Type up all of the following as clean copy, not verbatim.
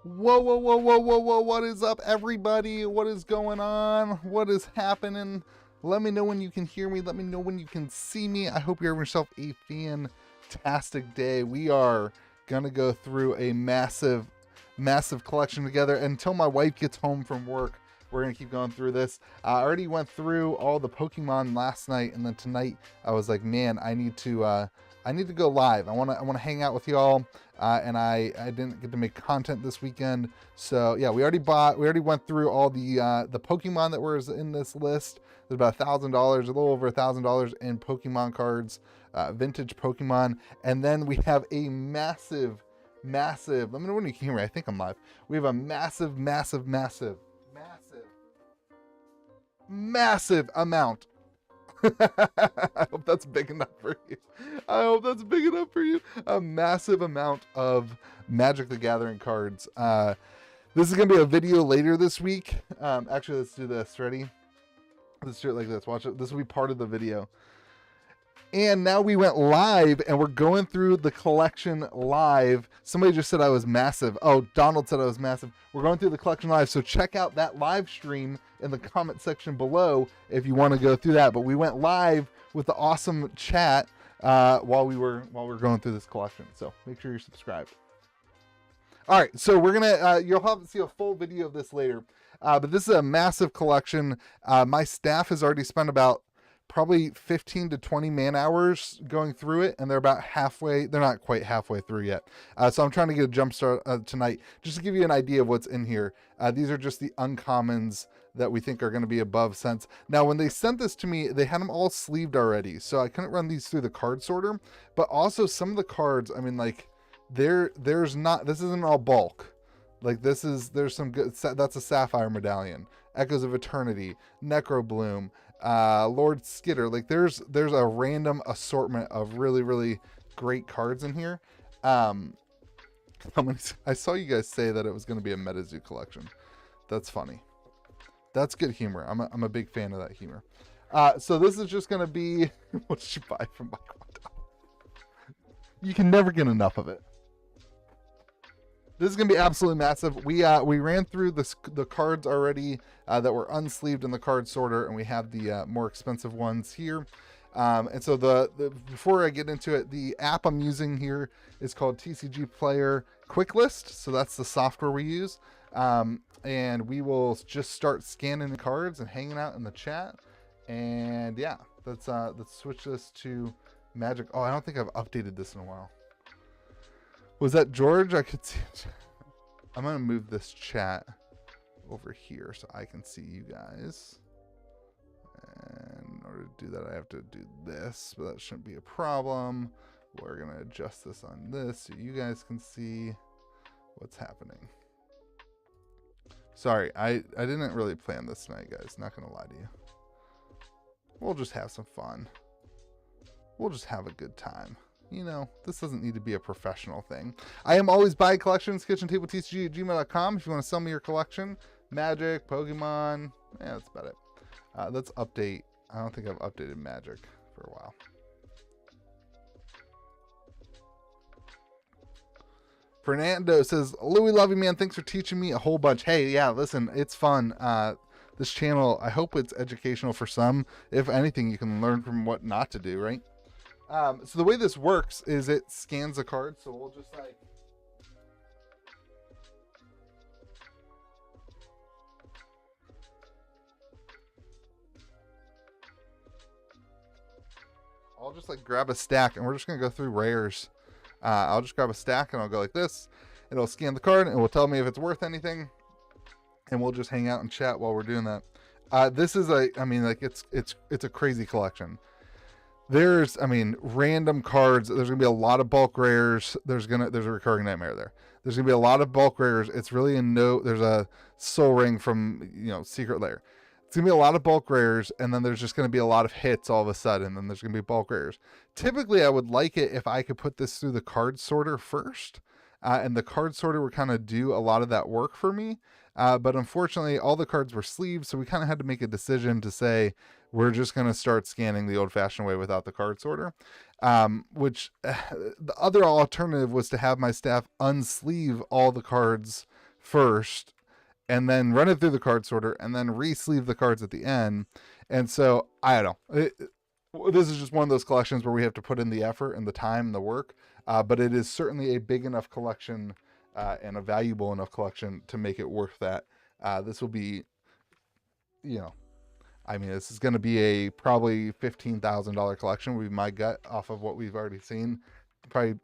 Whoa, whoa, whoa, whoa, whoa, whoa. What is up, everybody? What is going on? What is happening? Let me know when you can hear me. Let me know when you can see me. I hope you're having yourself a fantastic day. We are going to go through a massive collection together. Until my wife gets home from work, we're going to keep going through this. I already went through all the Pokemon last night, and then tonight I was like, man, I need to go live. I want to hang out with y'all. And I didn't get to make content this weekend. So yeah, we already went through all the Pokemon that were in this list. There's about $1,000, a little over $1,000 in Pokemon cards, vintage Pokemon. And then we have a massive, let me know when you can hear me. I think I'm live. We have a massive amount. I hope that's big enough for you. A massive amount of Magic the Gathering cards. This is going to be a video later this week. Actually, let's do this. Ready? Let's do it like this. Watch it. This will be part of the video. And now we went live and we're going through the collection live. Somebody just said I was massive. Oh, Donald said I was massive. We're going through the collection live. So check out that live stream in the comment section below if you want to go through that. But we went live with the awesome chat while we were going through this collection. So make sure you're subscribed. All right. So we're going to, you'll have to see a full video of this later. But this is a massive collection. My staff has already spent about probably 15 to 20 man hours going through it, and they're about halfway. They're not quite halfway through yet. So I'm trying to get a jump start tonight just to give you an idea of what's in here. These are just the uncommons that we think are going to be above cents. Now, when they sent this to me, they had them all sleeved already, so I couldn't run these through the card sorter. But also some of the cards, I mean, like there's not, this isn't all bulk. Like there's some good, that's a Sapphire Medallion, Echoes of Eternity, Necrobloom, Lord Skitter. Like there's a random assortment of really great cards in here. I saw you guys say that it was going to be a MetaZoo collection. That's funny. That's good humor. I'm a big fan of that humor. So this is just going to be what did you buy from Michael? You can never get enough of it. This is going to be absolutely massive. We ran through the cards already that were unsleeved in the card sorter, and we have the more expensive ones here. And so before I get into it, the app I'm using here is called TCG Player Quick List. So that's the software we use. And we will just start scanning the cards and hanging out in the chat. And yeah, let's switch this to Magic. Oh, I don't think I've updated this in a while. Was that George? I could see it. I'm going to move this chat over here so I can see you guys. And in order to do that, I have to do this, but that shouldn't be a problem. We're going to adjust this on this so you guys can see what's happening. Sorry, I didn't really plan this tonight, guys. Not going to lie to you. We'll just have some fun. We'll just have a good time. You know, this doesn't need to be a professional thing. I am always buying collections, KitchenTableTCG@gmail.com. If you want to sell me your collection, Magic, Pokemon, yeah, that's about it. Let's update. I don't think I've updated Magic for a while. Fernando says, Louie, love you, man. Thanks for teaching me a whole bunch. Hey, yeah, listen, it's fun. This channel, I hope it's educational for some. If anything, you can learn from what not to do, right? So the way this works is it scans a card. So we'll just like, I'll just like grab a stack and we're just going to go through rares. I'll just grab a stack and I'll go like this. It'll scan the card and it will tell me if it's worth anything. And we'll just hang out and chat while we're doing that. This is it's a crazy collection. There's, random cards. There's gonna be a lot of bulk rares. There's a recurring nightmare there. There's gonna be a lot of bulk rares. It's really there's a soul ring from, Secret Lair. It's gonna be a lot of bulk rares, and then there's just gonna be a lot of hits all of a sudden, and then there's gonna be bulk rares. Typically, I would like it if I could put this through the card sorter first, and the card sorter would kind of do a lot of that work for me. But unfortunately, all the cards were sleeved, so we kind of had to make a decision to say, we're just going to start scanning the old-fashioned way without the card sorter. The other alternative was to have my staff unsleeve all the cards first, and then run it through the card sorter, and then re-sleeve the cards at the end. And so I don't know. This is just one of those collections where we have to put in the effort and the time and the work, but it is certainly a big enough collection and a valuable enough collection to make it worth that. This will be, you know, I mean, this is going to be a probably $15,000 collection would be my gut off of what we've already seen. Probably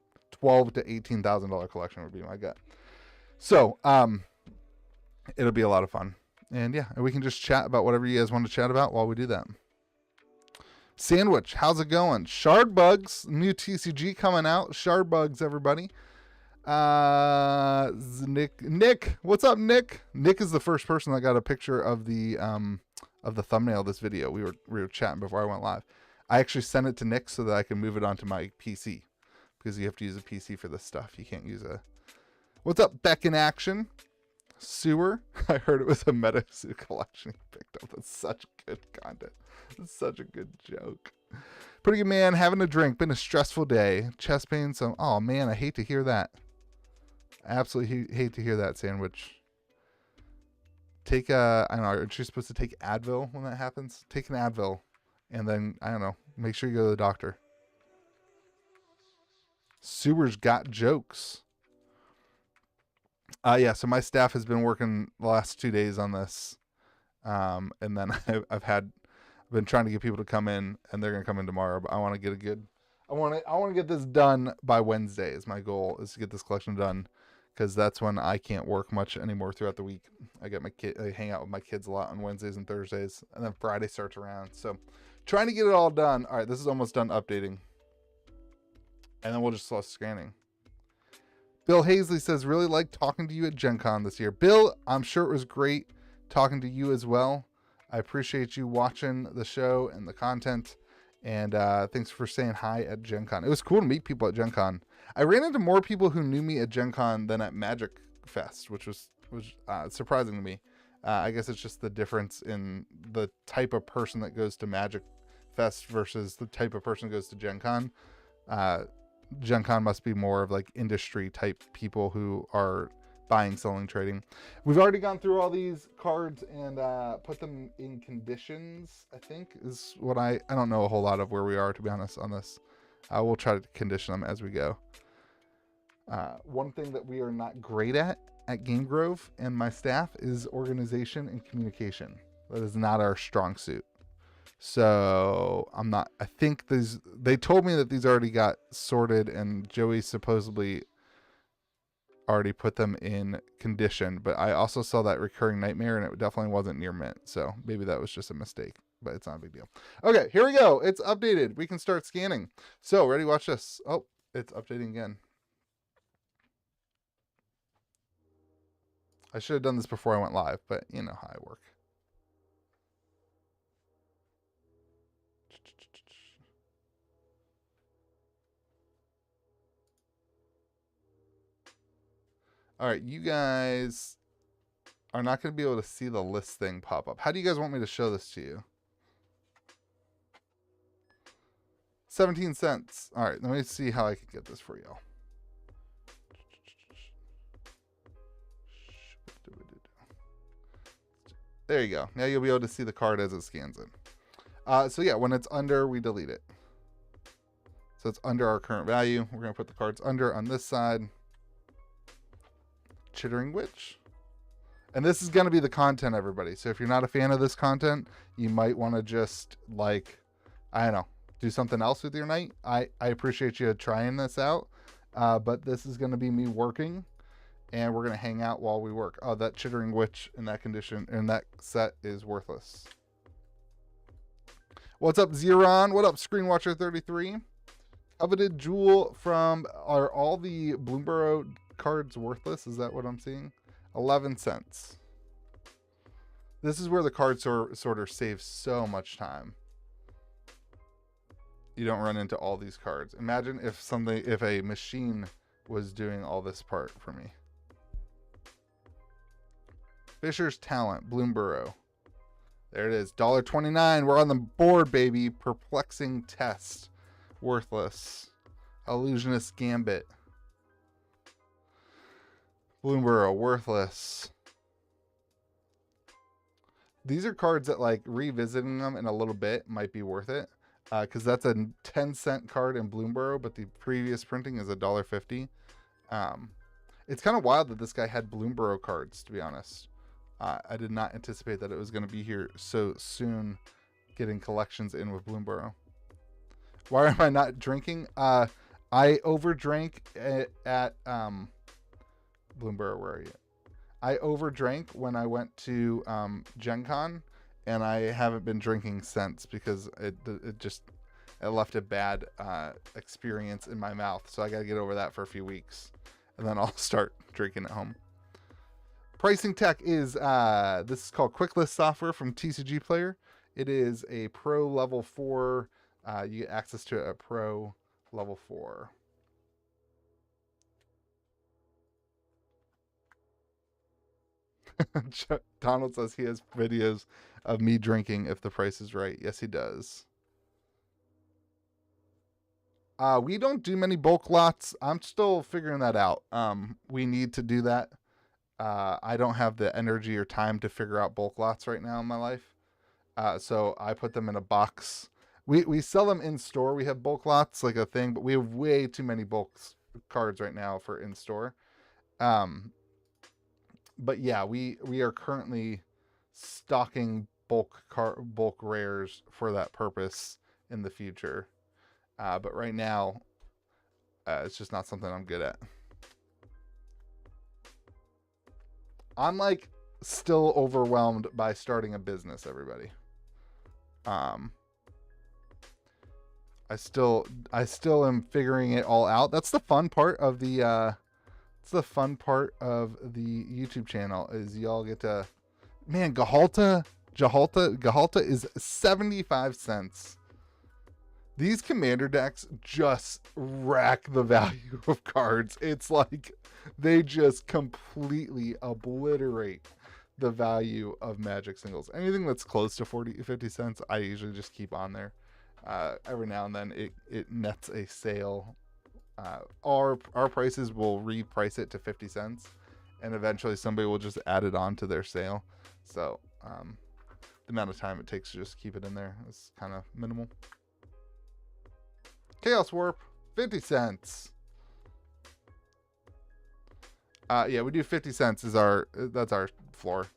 $12,000 to $18,000 collection would be my gut. So it'll be a lot of fun. And yeah, we can just chat about whatever you guys want to chat about while we do that. Sandwich, how's it going? Shard Bugs, new TCG coming out. Shard Bugs, everybody. Nick, what's up, Nick? Nick is the first person that got a picture of the thumbnail of this video. We were chatting before I went live. I actually sent it to Nick so that I can move it onto my PC, because you have to use a PC for this stuff. You can't use a. What's up, Beck in Action? Sewer. I heard it was a meta suit collection he picked up. That's such good content. That's such a good joke. Pretty good, man. Having a drink. Been a stressful day. Chest pain. So, oh man, I hate to hear that. Absolutely hate to hear that, Sandwich. Take I don't know. Aren't you supposed to take Advil when that happens? Take an Advil, and then I don't know. Make sure you go to the doctor. Sewer's got jokes. Yeah, so my staff has been working the last 2 days on this. And then I've been trying to get people to come in, and they're going to come in tomorrow, but I want to get I want to get this done by Wednesday is my goal, is to get this collection done, because that's when I can't work much anymore throughout the week. I hang out with my kids a lot on Wednesdays and Thursdays, and then Friday starts around. So trying to get it all done. All right, this is almost done updating. And then we'll just start scanning. Bill Hazley says, really like talking to you at Gen Con this year. Bill, I'm sure it was great talking to you as well. I appreciate you watching the show and the content. And thanks for saying hi at Gen Con. It was cool to meet people at Gen Con. I ran into more people who knew me at Gen Con than at Magic Fest, which was surprising to me. I guess it's just the difference in the type of person that goes to Magic Fest versus the type of person who goes to Gen Con. Gen Con must be more of like industry type people who are buying, selling, trading. We've already gone through all these cards and put them in conditions, I think is what I don't know a whole lot of where we are, to be honest, on this. We'll try to condition them as we go. One thing that we are not great at Game Grove and my staff is organization and communication. That is not our strong suit. So I think they told me that these already got sorted, and Joey supposedly already put them in condition, but I also saw that recurring nightmare and it definitely wasn't near mint. So maybe that was just a mistake, but it's not a big deal. Okay, here we go. It's updated. We can start scanning. So ready? Watch this. Oh, it's updating again. I should have done this before I went live, but you know how I work. All right, you guys are not going to be able to see the list thing pop up. How do you guys want me to show this to you? 17 cents. All right, let me see how I can get this for y'all. There you go. Now you'll be able to see the card as it scans in. So yeah, when it's under, we delete it. So it's under our current value. We're going to put the cards under on this side. Chittering Witch. And this is going to be the content, everybody. So if you're not a fan of this content, you might want to just, like, I don't know, do something else with your night. I appreciate you trying this out. But this is going to be me working, and we're going to hang out while we work. Oh, that Chittering Witch in that condition, in that set is worthless. What's up, Zeron? What up, Screenwatcher33? Coveted Jewel from, are all the Bloomborough cards worthless? Is that what I'm seeing? 11 cents. This is where the card sorter saves so much time. You don't run into all these cards. Imagine if a machine was doing all this part for me. Fisher's Talent, Bloomborough. There it is, $1.29. We're on the board, baby. Perplexing Test, worthless. Illusionist Gambit. Bloomburrow, worthless. These are cards that, like, revisiting them in a little bit might be worth it. Because that's a 10-cent card in Bloomburrow, but the previous printing is $1.50. It's kind of wild that this guy had Bloomburrow cards, to be honest. I did not anticipate that it was going to be here so soon, getting collections in with Bloomburrow. Why am I not drinking? I overdrank at Bloomburrow, where are you? I overdrank when I went to Gen Con, and I haven't been drinking since because it left a bad experience in my mouth. So I got to get over that for a few weeks, and then I'll start drinking at home. Pricing tech is, this is called Quick List software from TCG Player. It is a Pro Level 4. You get access to a Pro Level 4. Donald says he has videos of me drinking if the price is right. Yes, he does. We don't do many bulk lots. I'm still figuring that out. We need to do that. I don't have the energy or time to figure out bulk lots right now in my life. So I put them in a box. We sell them in store. We have bulk lots, like a thing, but we have way too many bulk cards right now for in store. But yeah, we are currently stocking bulk rares for that purpose in the future. But right now, it's just not something I'm good at. I'm like still overwhelmed by starting a business, everybody. I still am figuring it all out. That's the fun part of the YouTube channel, is y'all get to, man, Gahalta is 75 cents. These commander decks just rack the value of cards. It's like they just completely obliterate the value of Magic singles. Anything that's close to 50 cents, I usually just keep on there. Every now and then it nets a sale. Our prices will reprice it to 50 cents, and eventually somebody will just add it on to their sale. So the amount of time it takes to just keep it in there is kind of minimal. Chaos Warp, 50 cents. Yeah, we do 50 cents that's our floor.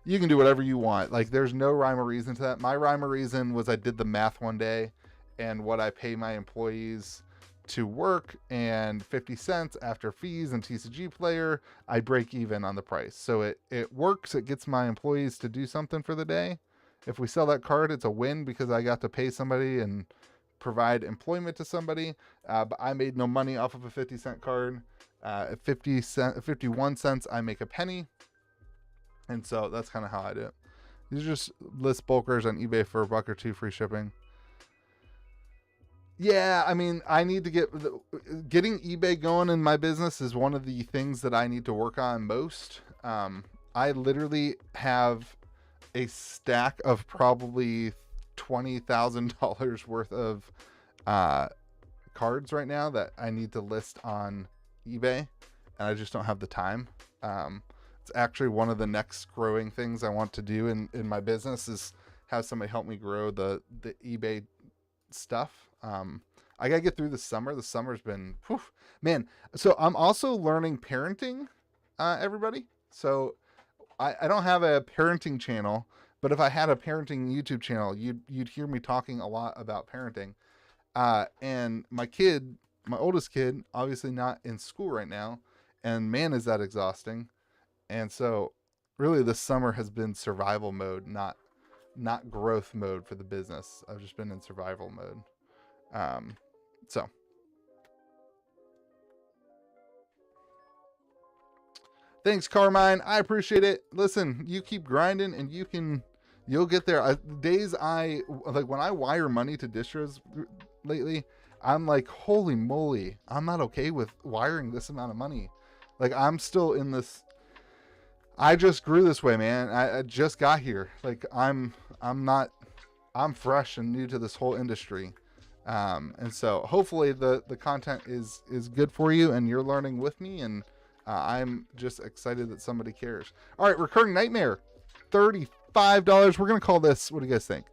You can do whatever you want. Like, there's no rhyme or reason to that. My rhyme or reason was I did the math one day, and what I pay my employees to work, and 50 cents after fees and TCG Player, I break even on the price. So it works. It gets my employees to do something for the day. If we sell that card, it's a win because I got to pay somebody and provide employment to somebody. But I made no money off of a 50-cent card. At 51 cents, I make a penny. And so that's kind of how I do it. These are just list bulkers on eBay for $1 or $2 free shipping. Yeah, I mean, I need to getting eBay going in my business is one of the things that I need to work on most. I literally have a stack of probably $20,000 worth of cards right now that I need to list on eBay, and I just don't have the time. It's actually one of the next growing things I want to do in my business, is have somebody help me grow the eBay stuff. I gotta get through the summer. The summer's been, whew, man. So I'm also learning parenting, everybody. So I don't have a parenting channel, but if I had a parenting YouTube channel, you'd hear me talking a lot about parenting. And my oldest kid, obviously not in school right now, and man, is that exhausting. And so really this summer has been survival mode, not growth mode for the business. I've just been in survival mode. So thanks, Carmine. I appreciate it. Listen, you keep grinding and you'll get there. Days when I wire money to distros lately, I'm like, holy moly, I'm not okay with wiring this amount of money. Like, I'm still in this. I just grew this way, man. I just got here. Like, I'm fresh and new to this whole industry. And so hopefully the content is good for you and you're learning with me, and I'm just excited that somebody cares. All right, Recurring Nightmare, $35. We're going to call this, what do you guys think?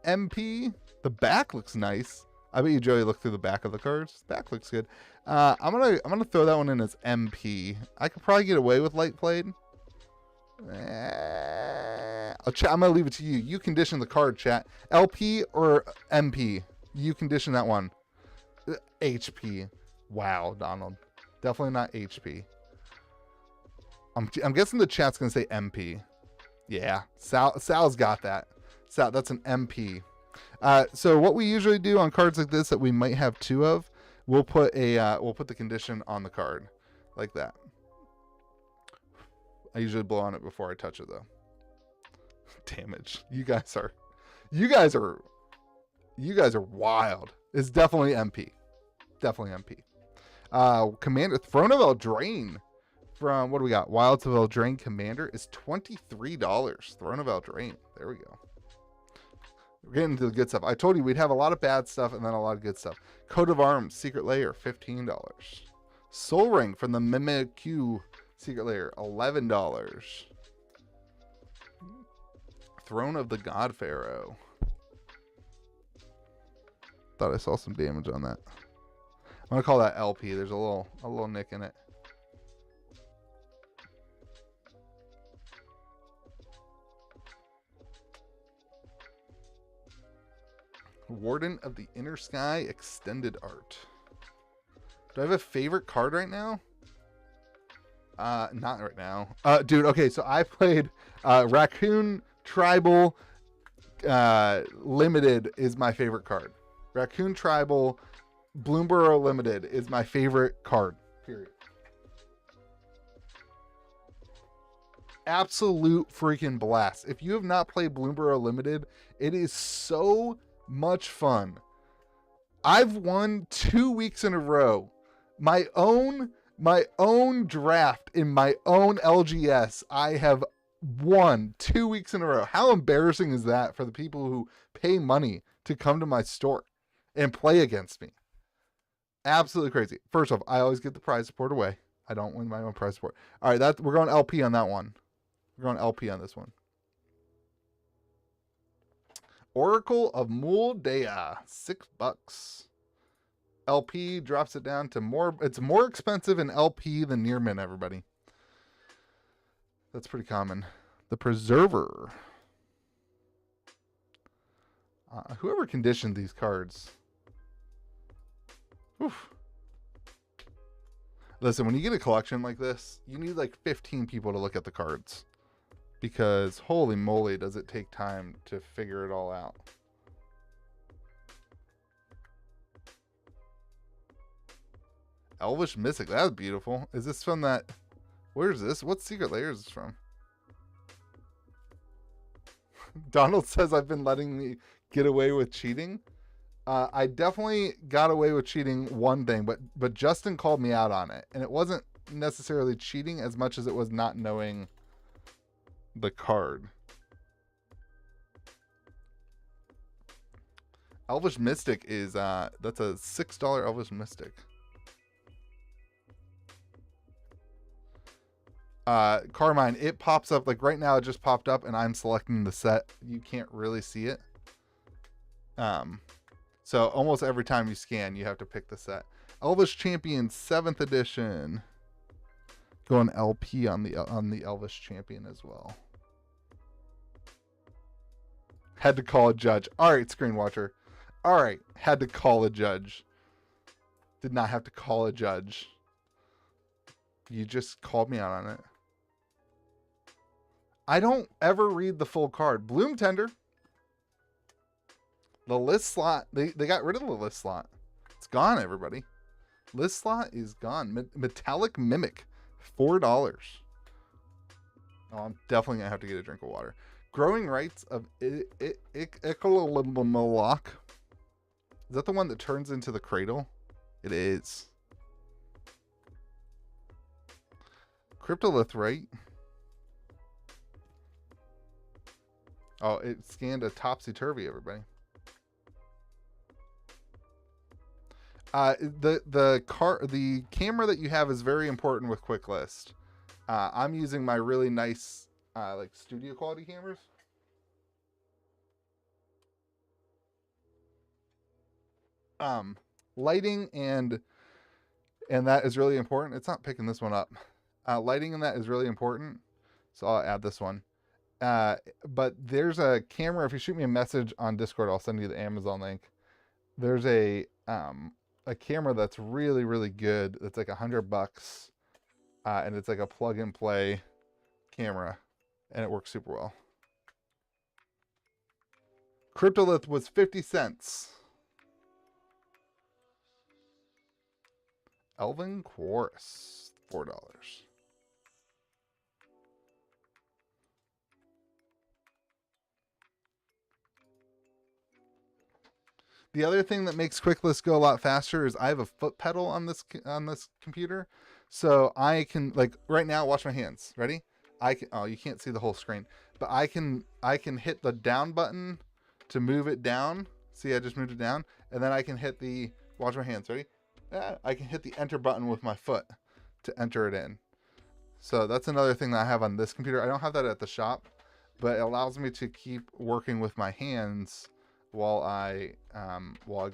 MP. The back looks nice. I bet you Joey looked through the back of the cards. Back looks good. I'm gonna throw that one in as MP. I could probably get away with Light Blade. I'm gonna leave it to you. You condition the card, chat. LP or MP? You condition that one. HP. Wow, Donald. Definitely not HP. I'm guessing the chat's gonna say MP. Yeah, Sal's got that. Sal, that's an MP. So what we usually do on cards like this that we might have two of, we'll put the condition on the card, like that. I usually blow on it before I touch it though. Damage. You guys are wild. It's definitely MP. Definitely MP. Commander Throne of Eldraine. From what do we got? Wilds of Eldraine Commander is $23. Throne of Eldraine. There we go. We're getting into the good stuff. I told you we'd have a lot of bad stuff and then a lot of good stuff. Coat of Arms Secret Lair, $15. Soul Ring from the mtga Secret Lair, $11. Throne of the God Pharaoh. Thought I saw some damage on that. I'm gonna call that LP. There's a little nick in it. Warden of the Inner Sky Extended Art. Do I have a favorite card right now? Not right now. Dude, okay, so I played Raccoon Tribal Limited is my favorite card. Raccoon Tribal Bloomborough Limited is my favorite card. Period. Absolute freaking blast. If you have not played Bloomborough Limited, it is so much fun. I've won 2 weeks in a row. My own draft in my own LGS. I have won 2 weeks in a row. How embarrassing is that for the people who pay money to come to my store and play against me? Absolutely crazy. First off, I always get the prize support away. I don't win my own prize support. All right, we're going LP on that one. We're going LP on this one. Oracle of Muldea, $6. LP drops it down to more. It's more expensive in LP than near mint, everybody. That's pretty common. The Preserver. Whoever conditioned these cards. Oof. Listen, when you get a collection like this, you need like 15 people to look at the cards. Because holy moly, does it take time to figure it all out. Elvish Mystic, that's beautiful. Is this from that? Where is this? What Secret Lair is this from? Donald says I've been letting me get away with cheating. I definitely got away with cheating one thing, but Justin called me out on it. And it wasn't necessarily cheating as much as it was not knowing the card. Elvish Mystic is that's a $6 Elvish Mystic. Carmine, it pops up like right now. It just popped up and I'm selecting the set. You can't really see it. So almost every time you scan, you have to pick the set. Elvish Champion 7th edition. Going LP on the Elvish Champion as well. Had to call a judge. All right, Screen Watcher. All right, had to call a judge. Did not have to call a judge. You just called me out on it. I don't ever read the full card. Bloom Tender. The list slot. They got rid of the list slot. It's gone, everybody. List slot is gone. Metallic Mimic. $4. Oh, I'm definitely going to have to get a drink of water. Growing Rights of Ikolomolok. Is that the one that turns into the cradle? It is. Cryptolith, right? Oh, it scanned a topsy-turvy, everybody. The camera that you have is very important with Quick List. I'm using my really nice like studio quality cameras. Lighting and that is really important. It's not picking this one up. Lighting and that is really important, so I'll add this one. But there's a camera. If you shoot me a message on Discord, I'll send you the Amazon link. There's a camera that's really, really good. That's like $100, and it's like a plug and play camera, and it works super well. Cryptolith was 50 cents. Elven Chorus, $4. The other thing that makes Quick List go a lot faster is I have a foot pedal on this computer, so I can, like, right now, watch my hands. Ready? I can. Oh, you can't see the whole screen, but I can hit the down button to move it down. See, I just moved it down, and then I can hit the. Watch my hands. Ready? I can hit the enter button with my foot to enter it in. So that's another thing that I have on this computer. I don't have that at the shop, but it allows me to keep working with my hands while I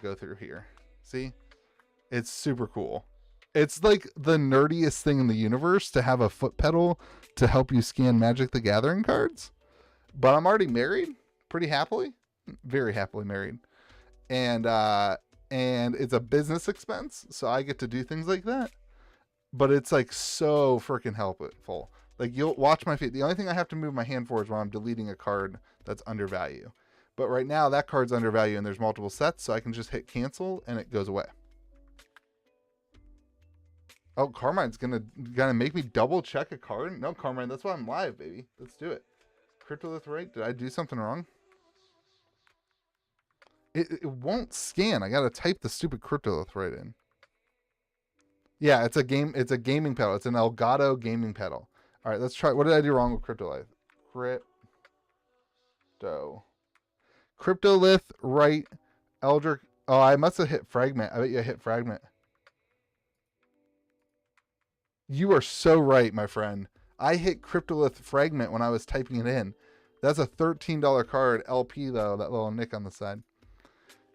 go through here. See, it's super cool. It's like the nerdiest thing in the universe to have a foot pedal to help you scan Magic the Gathering cards. But I'm already married, pretty happily, very happily married, and it's a business expense, so I get to do things like that. But it's like so freaking helpful. Like, you'll watch my feet. The only thing I have to move my hand for is when I'm deleting a card that's undervalue. But right now that card's undervalue and there's multiple sets, so I can just hit cancel and it goes away. Oh, Carmine's gonna make me double check a card? No, Carmine, that's why I'm live, baby. Let's do it. Cryptolith right? Did I do something wrong? It won't scan. I gotta type the stupid Cryptolith right in. Yeah, it's a gaming pedal. It's an Elgato gaming pedal. All right, let's try. What did I do wrong with Cryptolith? Cryptolith right, Eldritch. Oh, I must have hit fragment. I bet you I hit fragment. You are so right, my friend. I hit Cryptolith fragment when I was typing it in. That's a $13 card LP though, that little nick on the side.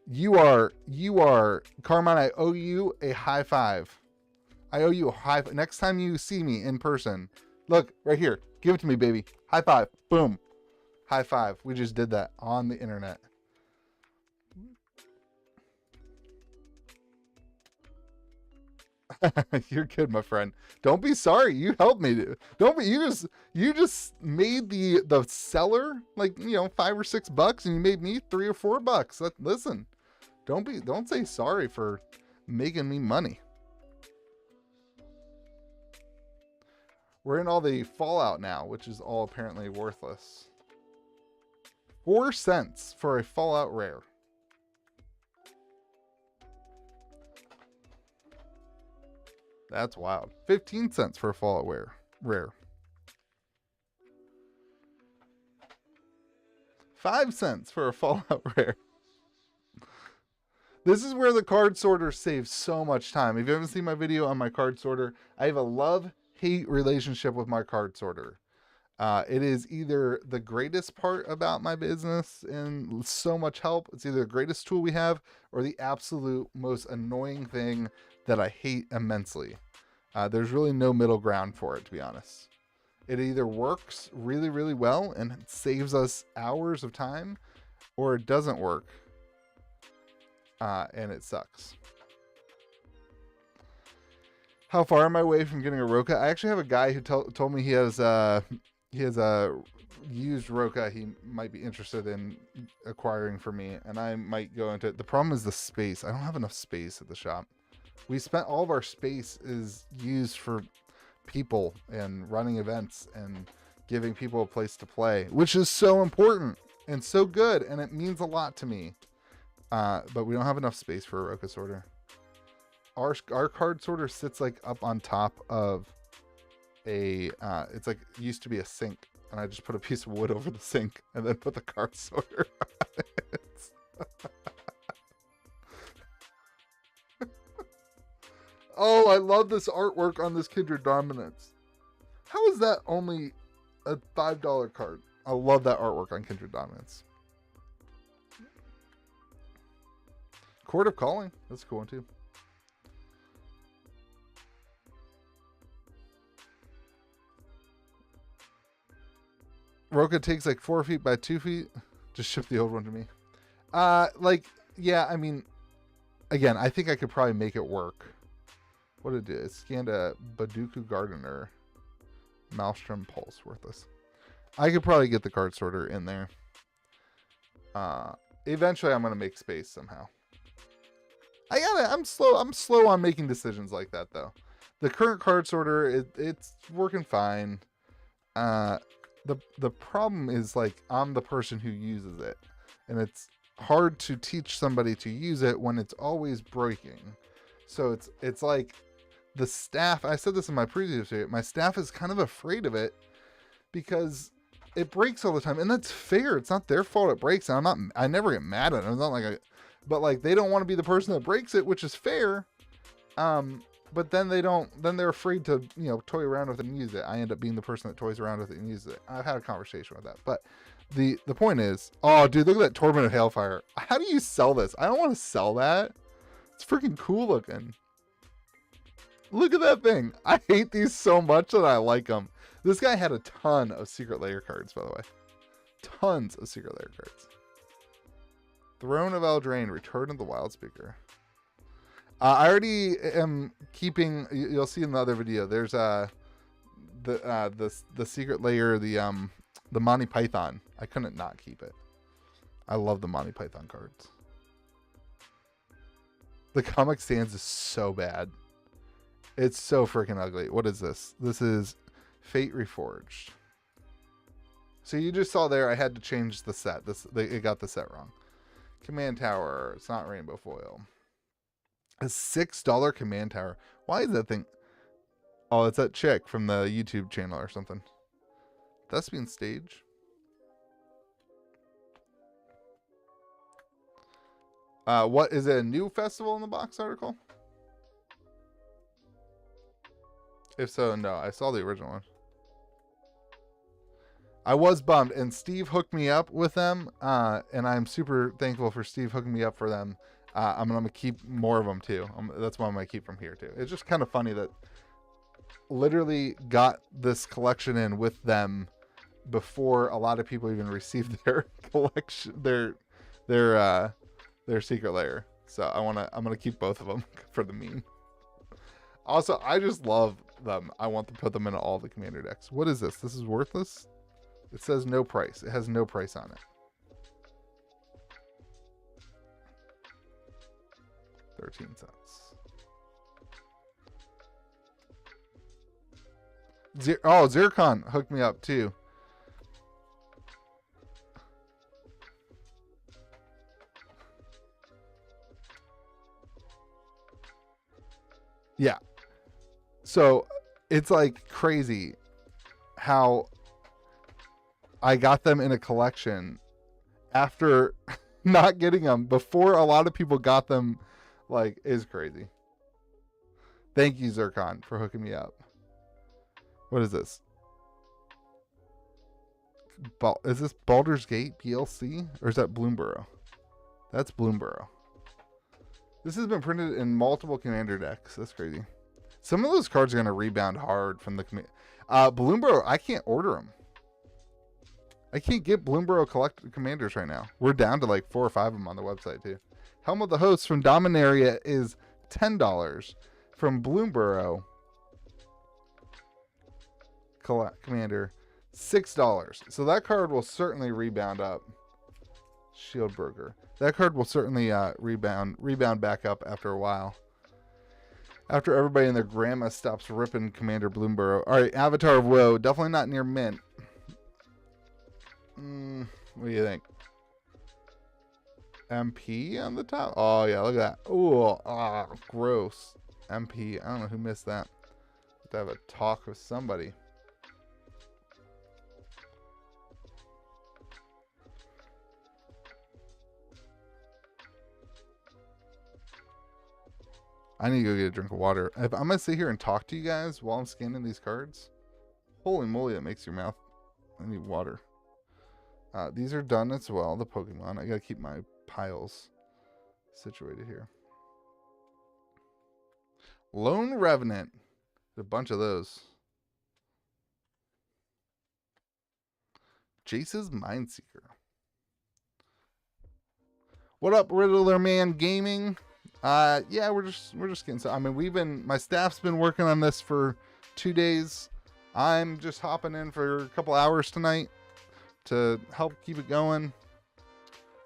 You are, Carmine, I owe you a high five. I owe you a high five. Next time you see me in person, look, right here. Give it to me, baby. High five. Boom. High five. We just did that on the internet. You're good, my friend. Don't be sorry. You helped me. Don't be. You just made the seller, like, you know, $5 or $6, and you made me $3 or $4. Listen, don't say sorry for making me money. We're in all the Fallout now, which is all apparently worthless. 4 cents for a Fallout rare. That's wild. 15 cents for a Fallout rare. 5 cents for a Fallout rare. This is where the card sorter saves so much time. If you haven't seen my video on my card sorter, I have a love-hate relationship with my card sorter. It is either the greatest part about my business and so much help. It's either the greatest tool we have or the absolute most annoying thing that I hate immensely. There's really no middle ground for it, to be honest. It either works really, really well and it saves us hours of time, or it doesn't work and it sucks. How far am I away from getting a Roka? I actually have a guy who told me he has a used Roka he might be interested in acquiring for me, and I might go into it. The problem is the space. I don't have enough space at the shop. We spent all of our space is used for people and running events and giving people a place to play, which is so important and so good, and it means a lot to me. But we don't have enough space for a Roka sorter. Our card sorter sits like up on top of a it's like it used to be a sink, and I just put a piece of wood over the sink and then put the card sorter on it. Oh, I love this artwork on this Kindred Dominance. How is that only a $5 card? I love that artwork on Kindred Dominance. Court of Calling. That's a cool one too. Roka takes like 4 feet by 2 feet. Just ship the old one to me. Like, yeah, I mean, again, I think I could probably make it work. What did it do? It scanned a Baduku Gardener. Maelstrom Pulse. Worthless. I could probably get the card sorter in there. Eventually I'm going to make space somehow. I'm slow on making decisions like that though. The current card sorter, it's working fine. The problem is, like, I'm the person who uses it, and it's hard to teach somebody to use it when it's always breaking. So it's like the staff, I said this in my previous video, my staff is kind of afraid of it because it breaks all the time, and that's fair. It's not their fault it breaks. And I never get mad at it. It's not like but like they don't want to be the person that breaks it, which is fair. But then they're afraid to, you know, toy around with it and use it. I end up being the person that toys around with it and uses it. I've had a conversation with that. But the point is, oh, dude, look at that Torment of Hailfire. How do you sell this? I don't want to sell that. It's freaking cool looking. Look at that thing. I hate these so much that I like them. This guy had a ton of Secret Lair cards, by the way. Tons of Secret Lair cards. Throne of Eldraine, Return of the Wild Speaker. I already am keeping. You'll see in the other video. There's the Secret Lair, the Monty Python. I couldn't not keep it. I love the Monty Python cards. The Comic Sans is so bad. It's so freaking ugly. What is this? This is Fate Reforged. So you just saw there. I had to change the set. It got the set wrong. Command Tower. It's not rainbow foil. A $6 Command Tower. Why is that thing? Oh, it's that chick from the YouTube channel or something. Thespian Stage. What is it? A new festival in the box article? If so, no. I saw the original one. I was bummed, and Steve hooked me up with them, and I'm super thankful for Steve hooking me up for them. I'm gonna keep more of them too. That's one I'm gonna keep from here too. It's just kind of funny that literally got this collection in with them before a lot of people even received their collection, their Secret Lair. So I'm gonna keep both of them for the meme. Also, I just love them. I want to put them in all the commander decks. What is this? This is worthless. It says no price. It has no price on it. 13 cents. Zircon hooked me up too. Yeah. So it's like crazy how I got them in a collection after not getting them before a lot of people got them. Like, is crazy. Thank you, Zircon, for hooking me up. What is this? Is this Baldur's Gate PLC? Or is that Bloomborough? That's Bloomborough. This has been printed in multiple commander decks. That's crazy. Some of those cards are going to rebound hard from the Bloomborough. I can't order them. I can't get Bloomborough commanders right now. We're down to like 4 or 5 of them on the website too. Helm of the Host from Dominaria is $10. From Bloomborough commander, $6. So that card will certainly rebound up. Shieldburger. That card will certainly rebound back up after a while. After everybody and their grandma stops ripping Commander Bloomborough. All right, Avatar of Woe, definitely not near mint. What do you think? MP on the top? Oh, yeah, look at that. Oh, gross. MP. I don't know who missed that. Have to have a talk with somebody. I need to go get a drink of water. If I'm going to sit here and talk to you guys while I'm scanning these cards, holy moly, that makes your mouth. I need water. These are done as well, the Pokemon. I got to keep my piles situated here. Lone Revenant. A bunch of those. Jace's Mindseeker. What up, Riddler Man Gaming? Yeah, we're just getting. So I mean, my staff's been working on this for 2 days. I'm just hopping in for a couple hours tonight to help keep it going,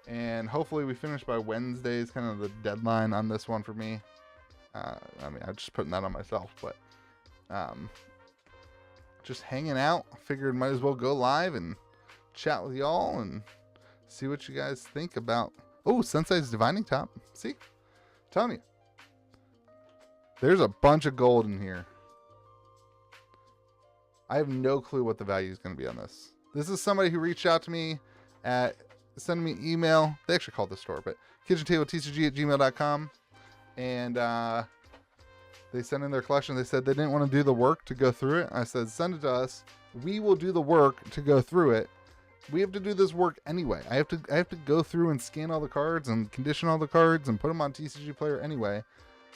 and hopefully we finish by Wednesday is kind of the deadline on this one for me. I mean, I'm just putting that on myself, but just hanging out. Figured might as well go live and chat with y'all and see what you guys think about. Oh, Sensei's Divining Top. See, telling you, there's a bunch of gold in here. I have no clue what the value is going to be on this. This is somebody who reached out to me at sending me email. They actually called the store, but KitchenTableTCG@gmail.com. And they sent in their collection. They said they didn't want to do the work to go through it. I said, send it to us. We will do the work to go through it. We have to do this work anyway. I have to go through and scan all the cards and condition all the cards and put them on TCG Player anyway.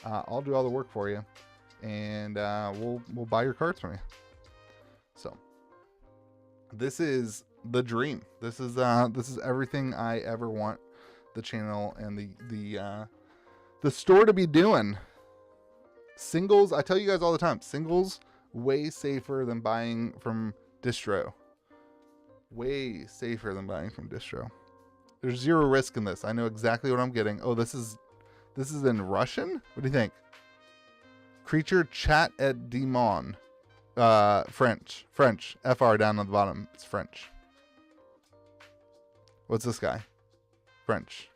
I'll do all the work for you, and we'll buy your cards from you. So this is the dream. This is everything I ever want the channel and the store to be doing. Singles, I tell you guys all the time, singles way safer than buying from distro. Way safer than buying from distro. There's zero risk in this. I know exactly what I'm getting. Oh, this is in Russian? What do you think? Creature chat et demon. French. FR down on the bottom. It's French. What's this guy? French.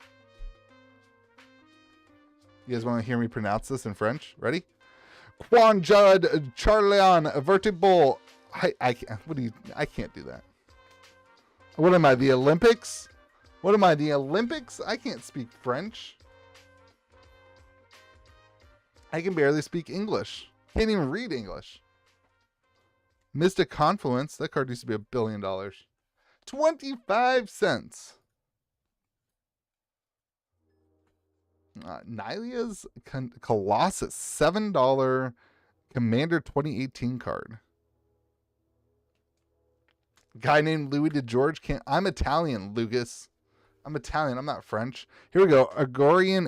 You guys want to hear me pronounce this in French? Ready? Quanjud Charlian Vertibol. I can't do that. What am I, the Olympics? What am I, the Olympics? I can't speak French. I can barely speak English. Can't even read English. Mystic Confluence. That card used to be $1 billion. 25 cents. Nylia's Colossus. $7 Commander 2018 card. Guy named Louis DeGeorge can't. I'm Italian, Lucas. I'm Italian. I'm not French. Here we go. Agorothian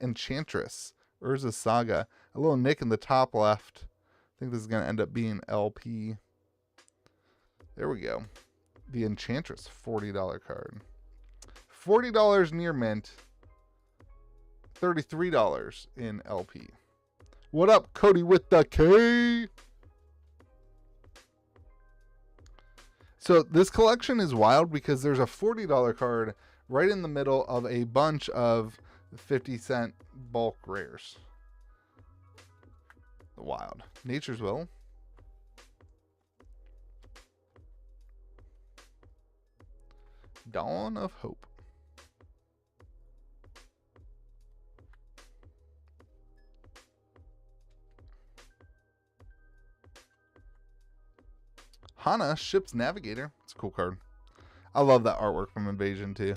Enchantress. Urza Saga. A little nick in the top left. I think this is going to end up being LP. There we go. The Enchantress. $40 card. $40 near mint. $33 in LP. What up, Cody with the K? So this collection is wild because there's a $40 card right in the middle of a bunch of 50-cent bulk rares. Wild. Nature's Will. Dawn of Hope. Hana, Ship's Navigator. It's a cool card. I love that artwork from Invasion too.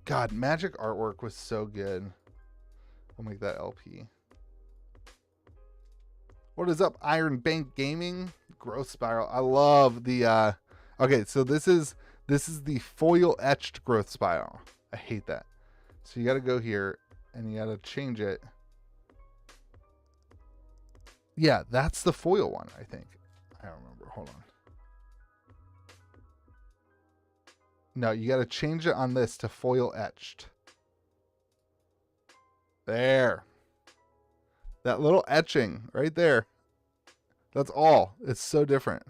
God, Magic artwork was so good. I'll make that LP. What is up, Iron Bank Gaming? Growth Spiral. I love the okay, so this is the foil etched Growth Spiral. I hate that. So you gotta go here and you gotta change it. Yeah, that's the foil one, I think. I don't remember. Hold on. No, you got to change it on this to foil etched. There. That little etching right there. That's all. It's so different.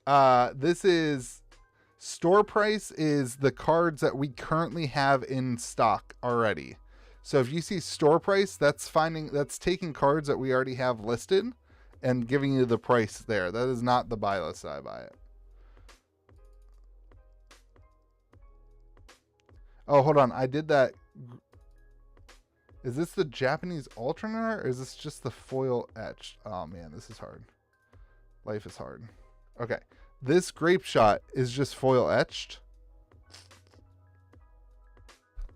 This is store price is the cards that we currently have in stock already. So if you see store price, that's taking cards that we already have listed and giving you the price there. That is not the buy list I buy it. Oh, hold on. I did that. Is this the Japanese alternate art, or is this just the foil etched? Oh man, this is hard. Life is hard. Okay, this grape shot is just foil etched.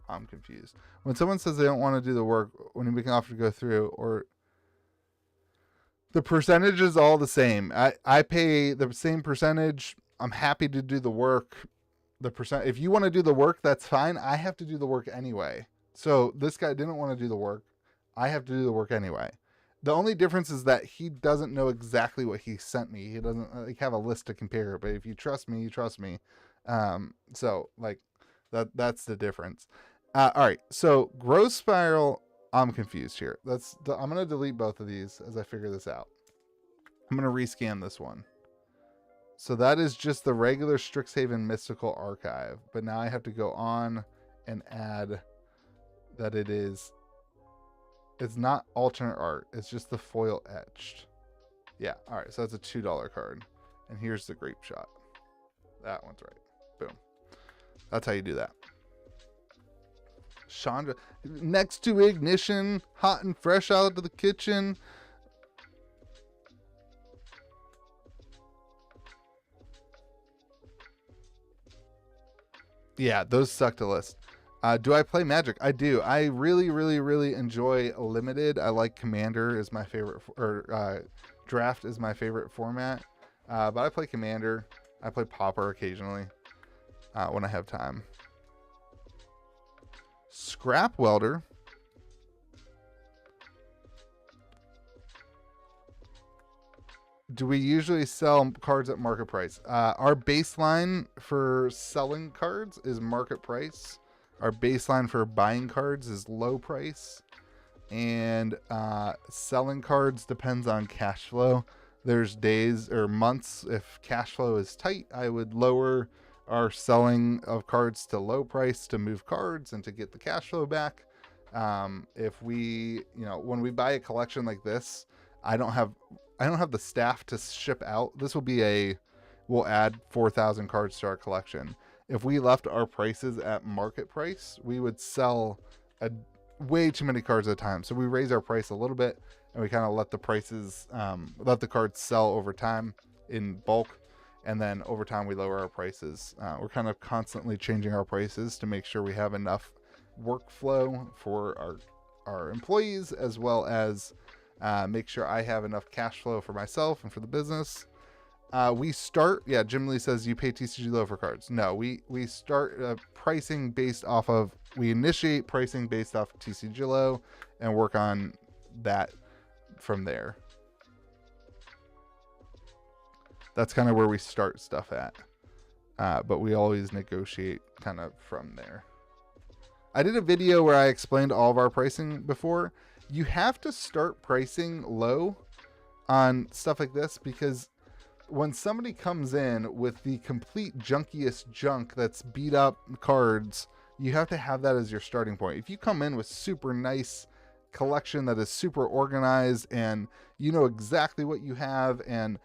I'm confused. When someone says they don't want to do the work, when you make an offer to go through, or the percentage is all the same. I pay the same percentage. I'm happy to do the work. The percent, if you want to do the work, that's fine. I have to do the work anyway. So this guy didn't want to do the work. I have to do the work anyway. The only difference is that he doesn't know exactly what he sent me. He doesn't like have a list to compare. But if you trust me, you trust me. So like that's the difference. All right. So growth spiral. I'm confused here. I'm gonna delete both of these as I figure this out. I'm gonna rescan this one. So that is just the regular Strixhaven Mystical Archive, but now I have to go on and add that it's not alternate art. It's just the foil etched. Yeah. All right. So that's a $2 card. And here's the grape shot. That one's right. Boom. That's how you do that. Chandra, next to ignition, hot and fresh out of the kitchen. Yeah, those suck to list. Do I play Magic? I do. I really, really, really enjoy Limited. I like Commander is my favorite, or Draft is my favorite format. But I play Commander. I play Pauper occasionally when I have time. Scrap Welder. Do we usually sell cards at market price? Our baseline for selling cards is market price. Our baseline for buying cards is low price. And selling cards depends on cash flow. There's days or months, if cash flow is tight, I would lower our selling of cards to low price to move cards and to get the cash flow back. If we, when we buy a collection like this, I don't have the staff to ship out. This will be we'll add 4,000 cards to our collection. If we left our prices at market price, we would sell way too many cards at a time. So we raise our price a little bit and we kind of let the prices, let the cards sell over time in bulk. And then over time we lower our prices. We're kind of constantly changing our prices to make sure we have enough workflow for our employees, as well as make sure I have enough cash flow for myself and for the business. We start, Jim Lee says you pay TCG low for cards. No, we start pricing based off of, we initiate pricing based off of TCG low and work on that from there. That's kind of where we start stuff at. But we always negotiate kind of from there. I did a video where I explained all of our pricing before. You have to start pricing low on stuff like this, because when somebody comes in with the complete junkiest junk that's beat up cards, you have to have that as your starting point. If you come in with super nice collection that is super organized and you know exactly what you have, and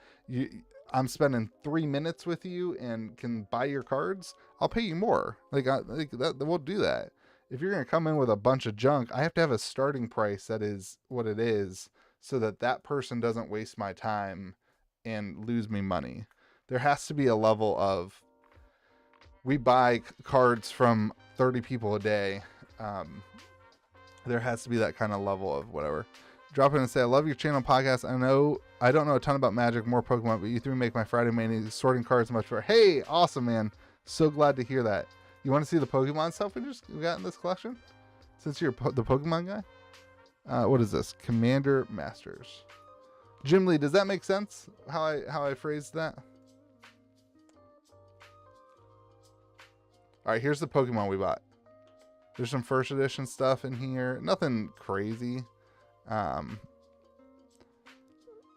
I'm spending 3 minutes with you and can buy your cards, I'll pay you more. We'll do that. If you're going to come in with a bunch of junk, I have to have a starting price that is what it is, so that person doesn't waste my time and lose me money. There has to be a level of, we buy cards from 30 people a day. There has to be that kind of level of whatever. Drop in and say, I love your channel podcast. I don't know a ton about Magic, more Pokemon, but you three make my Friday mania sorting cards much better. Hey, awesome, man. So glad to hear that. You want to see the Pokemon stuff we got in this collection? Since you're the Pokemon guy? What is this? Commander Masters. Jim Lee, does that make sense? How I phrased that? All right, here's the Pokemon we bought. There's some first edition stuff in here. Nothing crazy.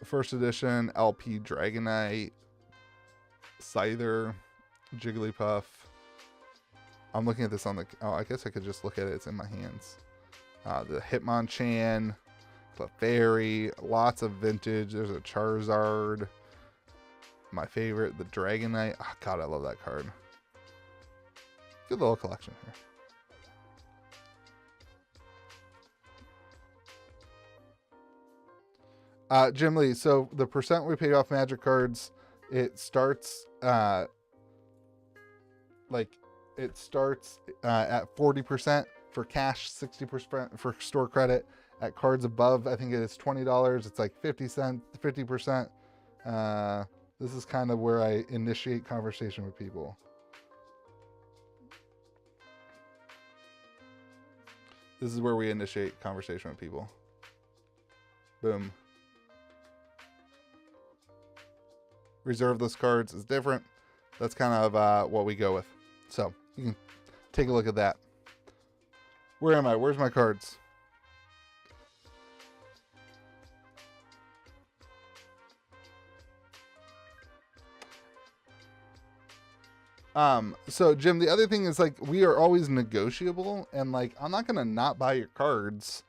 First edition LP Dragonite, Scyther, Jigglypuff. I'm looking at this on the... Oh, I guess I could just look at it. It's in my hands. The Hitmonchan, Clefairy, lots of vintage. There's a Charizard. My favorite, the Dragonite. Oh, God, I love that card. Good little collection here. Jim Lee, so the percent we paid off Magic cards, it starts at 40% for cash, 60% for store credit. At cards above, I think it is $20. It's like 50%. This is kind of where I initiate conversation with people. This is where we initiate conversation with people. Boom. Reserveless cards is different. That's kind of what we go with. So you can take a look at that. Where am I? Where's my cards? So Jim, the other thing is like, we are always negotiable, and like, I'm not going to not buy your cards.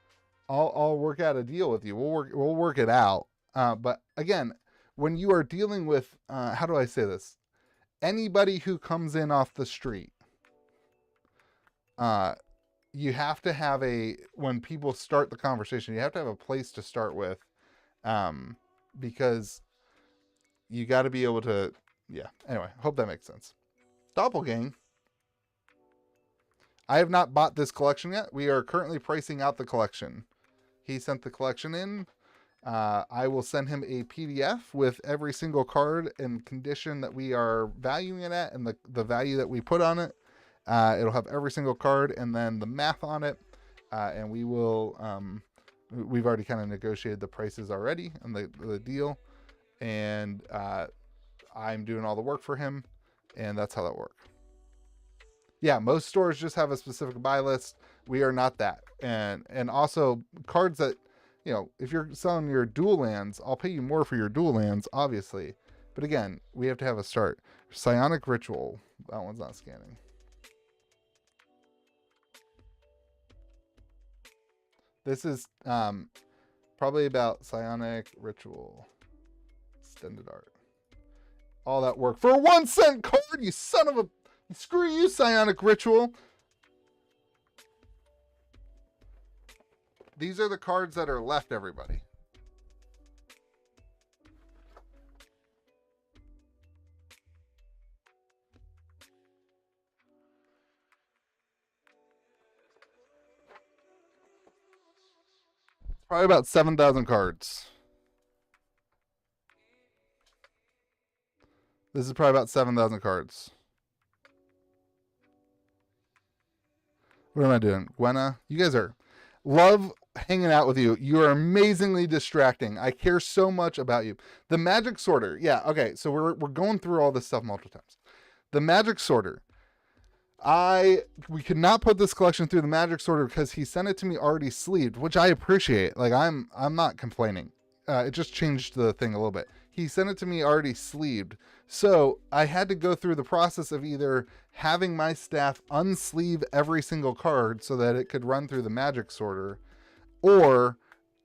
I'll work out a deal with you. We'll work it out. But again, when you are dealing with, how do I say this? Anybody who comes in off the street, you have to have when people start the conversation, you have to have a place to start with, because you got to be able to, yeah. Anyway, hope that makes sense. Doppelgang. I have not bought this collection yet. We are currently pricing out the collection. He sent the collection in. I will send him a PDF with every single card and condition that we are valuing it at, and the value that we put on it. It'll have every single card and then the math on it. And we will, we've already kind of negotiated the prices already and the deal. And I'm doing all the work for him. And that's how that works. Yeah, most stores just have a specific buy list. We are not that. And also cards that, you know, if you're selling your dual lands, I'll pay you more for your dual lands, obviously. But again, we have to have a start. Psionic Ritual. That one's not scanning. This is probably about Psionic Ritual. Extended art. All that work for a 1 cent card, you son of a... Screw you, Psionic Ritual. These are the cards that are left, everybody. Probably about 7,000 cards. This is probably about 7,000 cards. What am I doing? Gwenna, you guys are... Love hanging out with you. You are amazingly distracting. I care so much about you. The Magic Sorter. Yeah, okay. So we're going through all this stuff multiple times. The Magic Sorter. We could not put this collection through the Magic Sorter because he sent it to me already sleeved, which I appreciate. Like, I'm not complaining. It just changed the thing a little bit. He sent it to me already sleeved. So I had to go through the process of either having my staff unsleeve every single card so that it could run through the Magic Sorter, or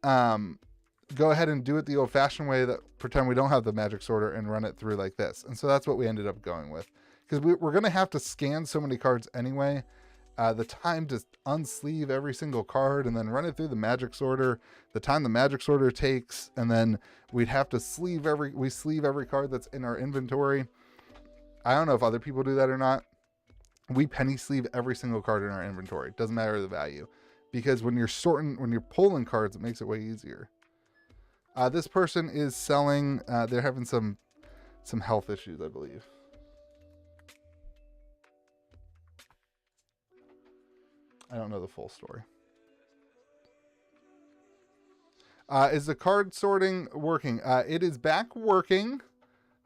go ahead and do it the old-fashioned way, that pretend we don't have the Magic Sorter and run it through like this. And so that's what we ended up going with. Because we're going to have to scan so many cards anyway. The time to unsleeve every single card and then run it through the Magic Sorter, the time the Magic Sorter takes, and then we'd have to sleeve every card that's in our inventory. I don't know if other people do that or not. We penny sleeve every single card in our inventory. Doesn't matter the value, because when you're pulling cards, it makes it way easier. This person is selling. They're having some health issues, I believe. I don't know the full story. Is the card sorting working? It is back working.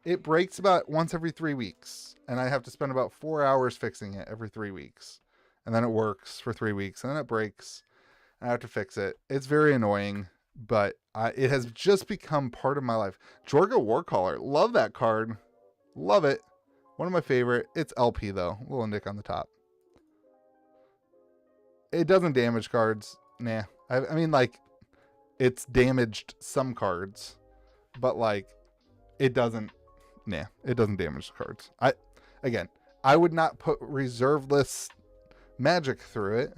It breaks about once every 3 weeks. And I have to spend about 4 hours fixing it every 3 weeks. And then it works for 3 weeks. And then it breaks. And I have to fix it. It's very annoying. But it has just become part of my life. Jorga Warcaller. Love that card. Love it. One of my favorite. It's LP though. Little nick on the top. It doesn't damage cards. Nah. I mean, like, it's damaged some cards, but like, it doesn't. Nah, it doesn't damage the cards. Again, I would not put reserveless magic through it.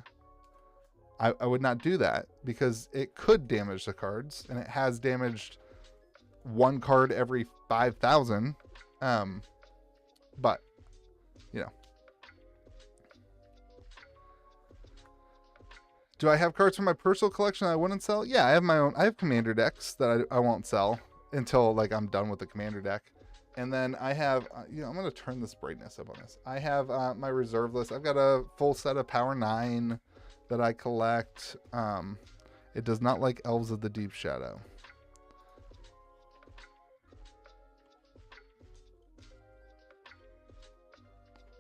I would not do that because it could damage the cards, and it has damaged one card every 5,000. But, you know. Do I have cards from my personal collection that I wouldn't sell? Yeah, I have my own. I have commander decks that I won't sell until like I'm done with the commander deck. And then I have, I'm going to turn this brightness up on this. I have my reserve list. I've got a full set of Power 9 that I collect. It does not like Elves of the Deep Shadow.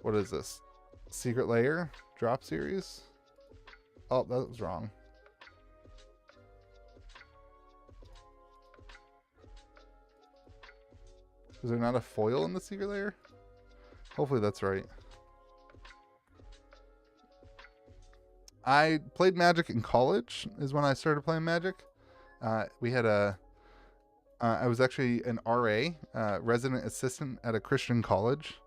What is this? Secret Lair? Drop series? Oh, that was wrong. Is there not a foil in the Secret Lair? Hopefully that's right. I played Magic in college is when I started playing Magic. We had I was actually an RA, resident assistant at a Christian college.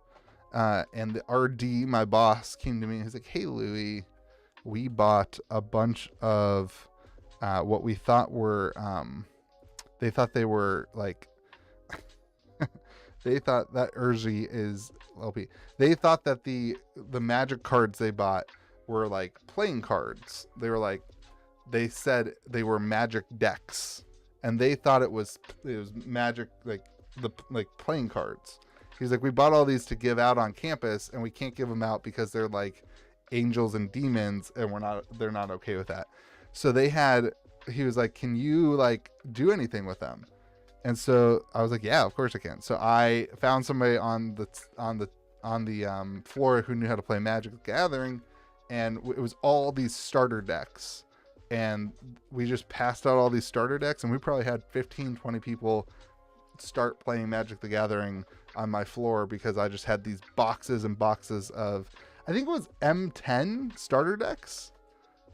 And the RD, my boss, came to me and he's like, hey, Louie, we bought a bunch of what we thought were, they thought they were like, they thought that Urzi is LP. They thought that the Magic cards they bought were like playing cards. They were like, they said they were Magic decks, and they thought it was Magic, like playing cards. He's like, we bought all these to give out on campus, and we can't give them out because they're like angels and demons, and they're not okay with that. So he was like, can you like do anything with them? And so I was like, yeah, of course I can. So I found somebody on the floor who knew how to play Magic Gathering, and it was all these starter decks. And we just passed out all these starter decks, and we probably had 15, 20 people start playing Magic the Gathering on my floor because I just had these boxes and boxes of, I think it was M10 starter decks.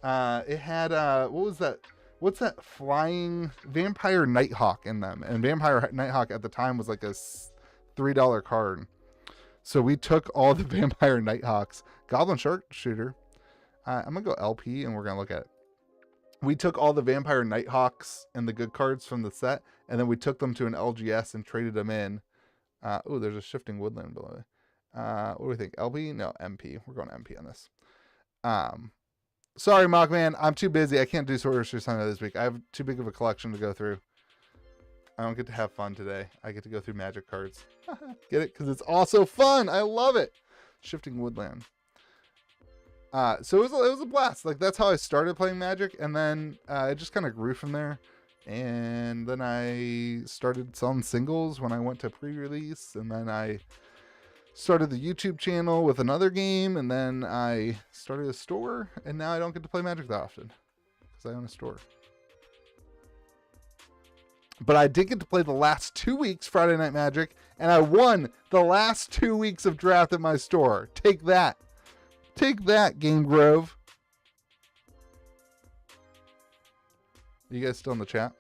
It had, what was that? What's that flying Vampire Nighthawk in them? And Vampire Nighthawk at the time was like a $3 card. So we took all the Vampire Nighthawks, Goblin Sharpshooter. I'm going to go LP and we're going to look at it. We took all the Vampire Nighthawks and the good cards from the set, and then we took them to an LGS and traded them in. Oh, there's a Shifting Woodland below it. What do we think? LP? No, MP. We're going MP on this. Sorry, Mockman. I'm too busy. I can't do Sorcerer Sunday this week. I have too big of a collection to go through. I don't get to have fun today. I get to go through Magic cards. Get it? Because it's also fun. I love it. Shifting Woodland. So it was a blast. Like, that's how I started playing Magic, and then it just kind of grew from there. And then I started selling singles when I went to pre-release, and then I started the YouTube channel with another game, and then I started a store, and now I don't get to play Magic that often because I own a store. But I did get to play the last 2 weeks Friday Night Magic, and I won the last 2 weeks of draft at my store. Take that. Take that, Game Grove. You guys still in the chat?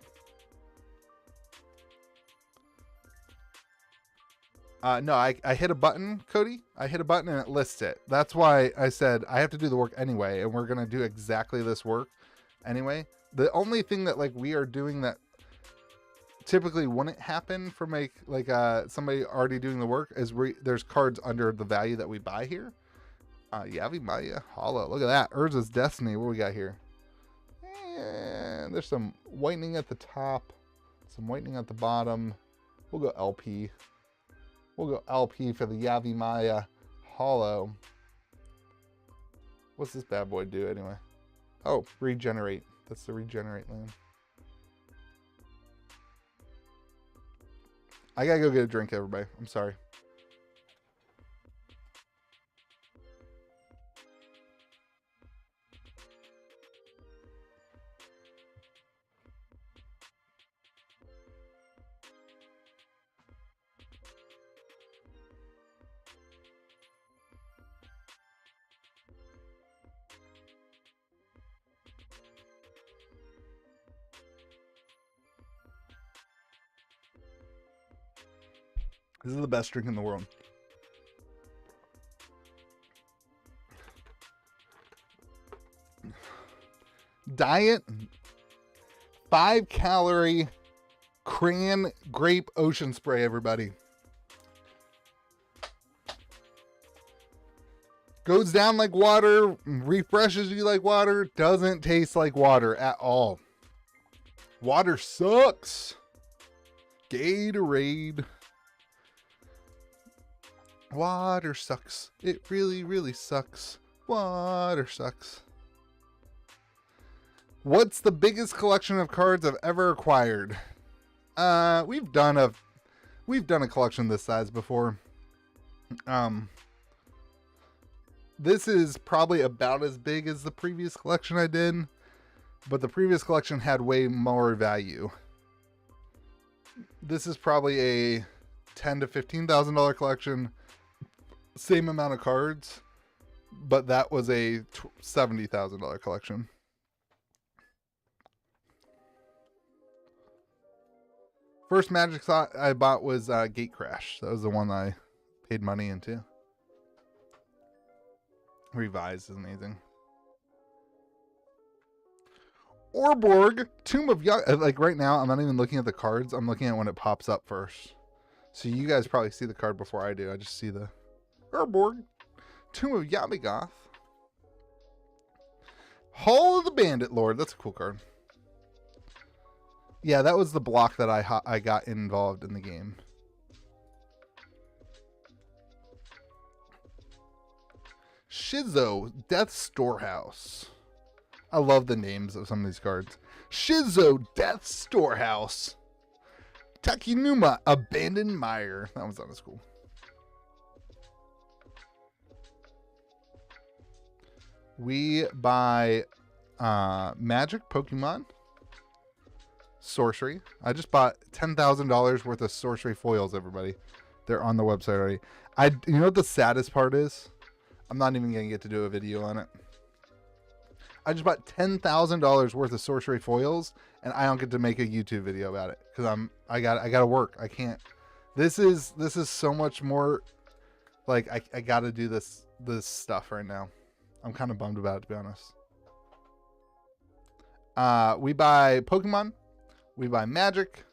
No, I hit a button, Cody. I hit a button and it lists it. That's why I said I have to do the work anyway, and we're gonna do exactly this work anyway. The only thing that like we are doing that typically wouldn't happen from like somebody already doing the work is there's cards under the value that we buy here. Yavi Maya Hollow. Look at that. Urza's Destiny. What we got here? And there's some whitening at the top, some whitening at the bottom. We'll go LP. We'll go LP for the Yavi Maya Hollow. What's this bad boy do anyway? Oh, regenerate. That's the regenerate land. I gotta go get a drink, everybody. I'm sorry. This is the best drink in the world. Diet, 5 calorie Cran Grape Ocean Spray, everybody. Goes down like water, refreshes you like water, doesn't taste like water at all. Water sucks. Gatorade. Water sucks. It really, really sucks. Water sucks. What's the biggest collection of cards I've ever acquired? We've done a collection this size before. This is probably about as big as the previous collection I did, but the previous collection had way more value. This is probably a $10,000 to $15,000 collection, same amount of cards, but that was a $70,000 collection. First Magic I bought was Gate Crash. That was the one I paid money into. Revised is amazing. Orborg, Tomb of like right now, I'm not even looking at the cards. I'm looking at when it pops up first. So you guys probably see the card before I do. I just see the Orborg, Tomb of Yamigoth. Hall of the Bandit Lord. That's a cool card. Yeah, that was the block that I got involved in the game. Shizo, Death Storehouse. I love the names of some of these cards. Shizo, Death Storehouse. Takinuma, Abandoned Mire. That one's not as cool. We buy Magic, Pokemon, Sorcery. I just bought $10,000 worth of Sorcery foils, everybody. They're on the website already. You know what the saddest part is? I'm not even going to get to do a video on it. I just bought $10,000 worth of Sorcery foils, and I don't get to make a YouTube video about it because I got to work. I can't. This is so much more. Like I got to do this stuff right now. I'm kind of bummed about it, to be honest. We buy Pokemon. We buy Magic.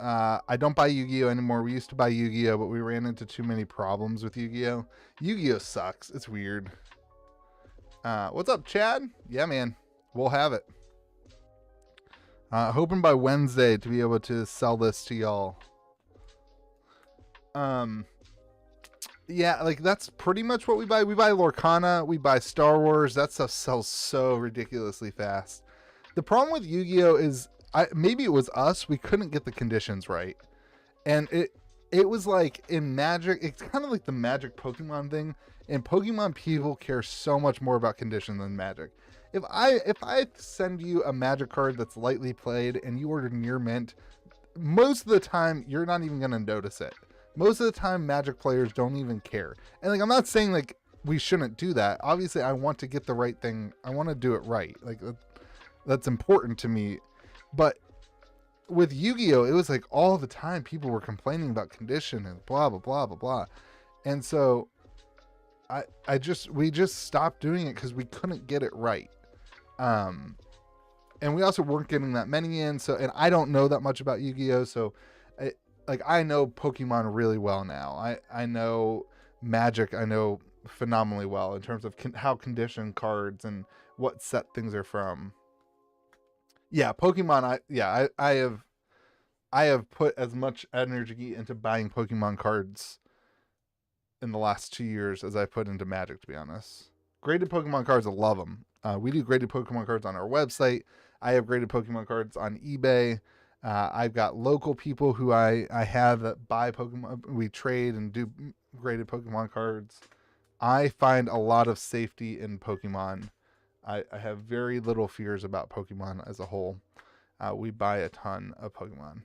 I don't buy Yu-Gi-Oh anymore. We used to buy Yu-Gi-Oh, but we ran into too many problems with Yu-Gi-Oh. Yu-Gi-Oh sucks. It's weird. What's up, Chad? Yeah, man. We'll have it. Hoping by Wednesday to be able to sell this to y'all. Yeah, like that's pretty much what we buy. We buy Lorcana. We buy Star Wars. That stuff sells so ridiculously fast. The problem with Yu-Gi-Oh is maybe it was us. We couldn't get the conditions right. And it was like in Magic, it's kind of like the Magic Pokemon thing. In Pokemon, people care so much more about condition than Magic. If I send you a Magic card that's lightly played and you order near mint, most of the time you're not even going to notice it. Most of the time Magic players don't even care. And like I'm not saying like we shouldn't do that. Obviously I want to get the right thing. I want to do it right. Like that's important to me. But with Yu-Gi-Oh, it was like all the time people were complaining about condition and blah blah blah blah blah. And so we just stopped doing it because we couldn't get it right. And we also weren't getting that many in. So, and I don't know that much about Yu-Gi-Oh. So I know Pokemon really well now. I know Magic. I know phenomenally well in terms of how conditioned cards and what set things are from. Yeah, Pokemon. I have put as much energy into buying Pokemon cards in the last 2 years as I put into Magic, to be honest. Graded Pokemon cards, I love them. We do graded Pokemon cards on our website. I have graded Pokemon cards on eBay. I've got local people who I have that buy Pokemon. We trade and do graded Pokemon cards. I find a lot of safety in Pokemon. I have very little fears about Pokemon as a whole. We buy a ton of Pokemon.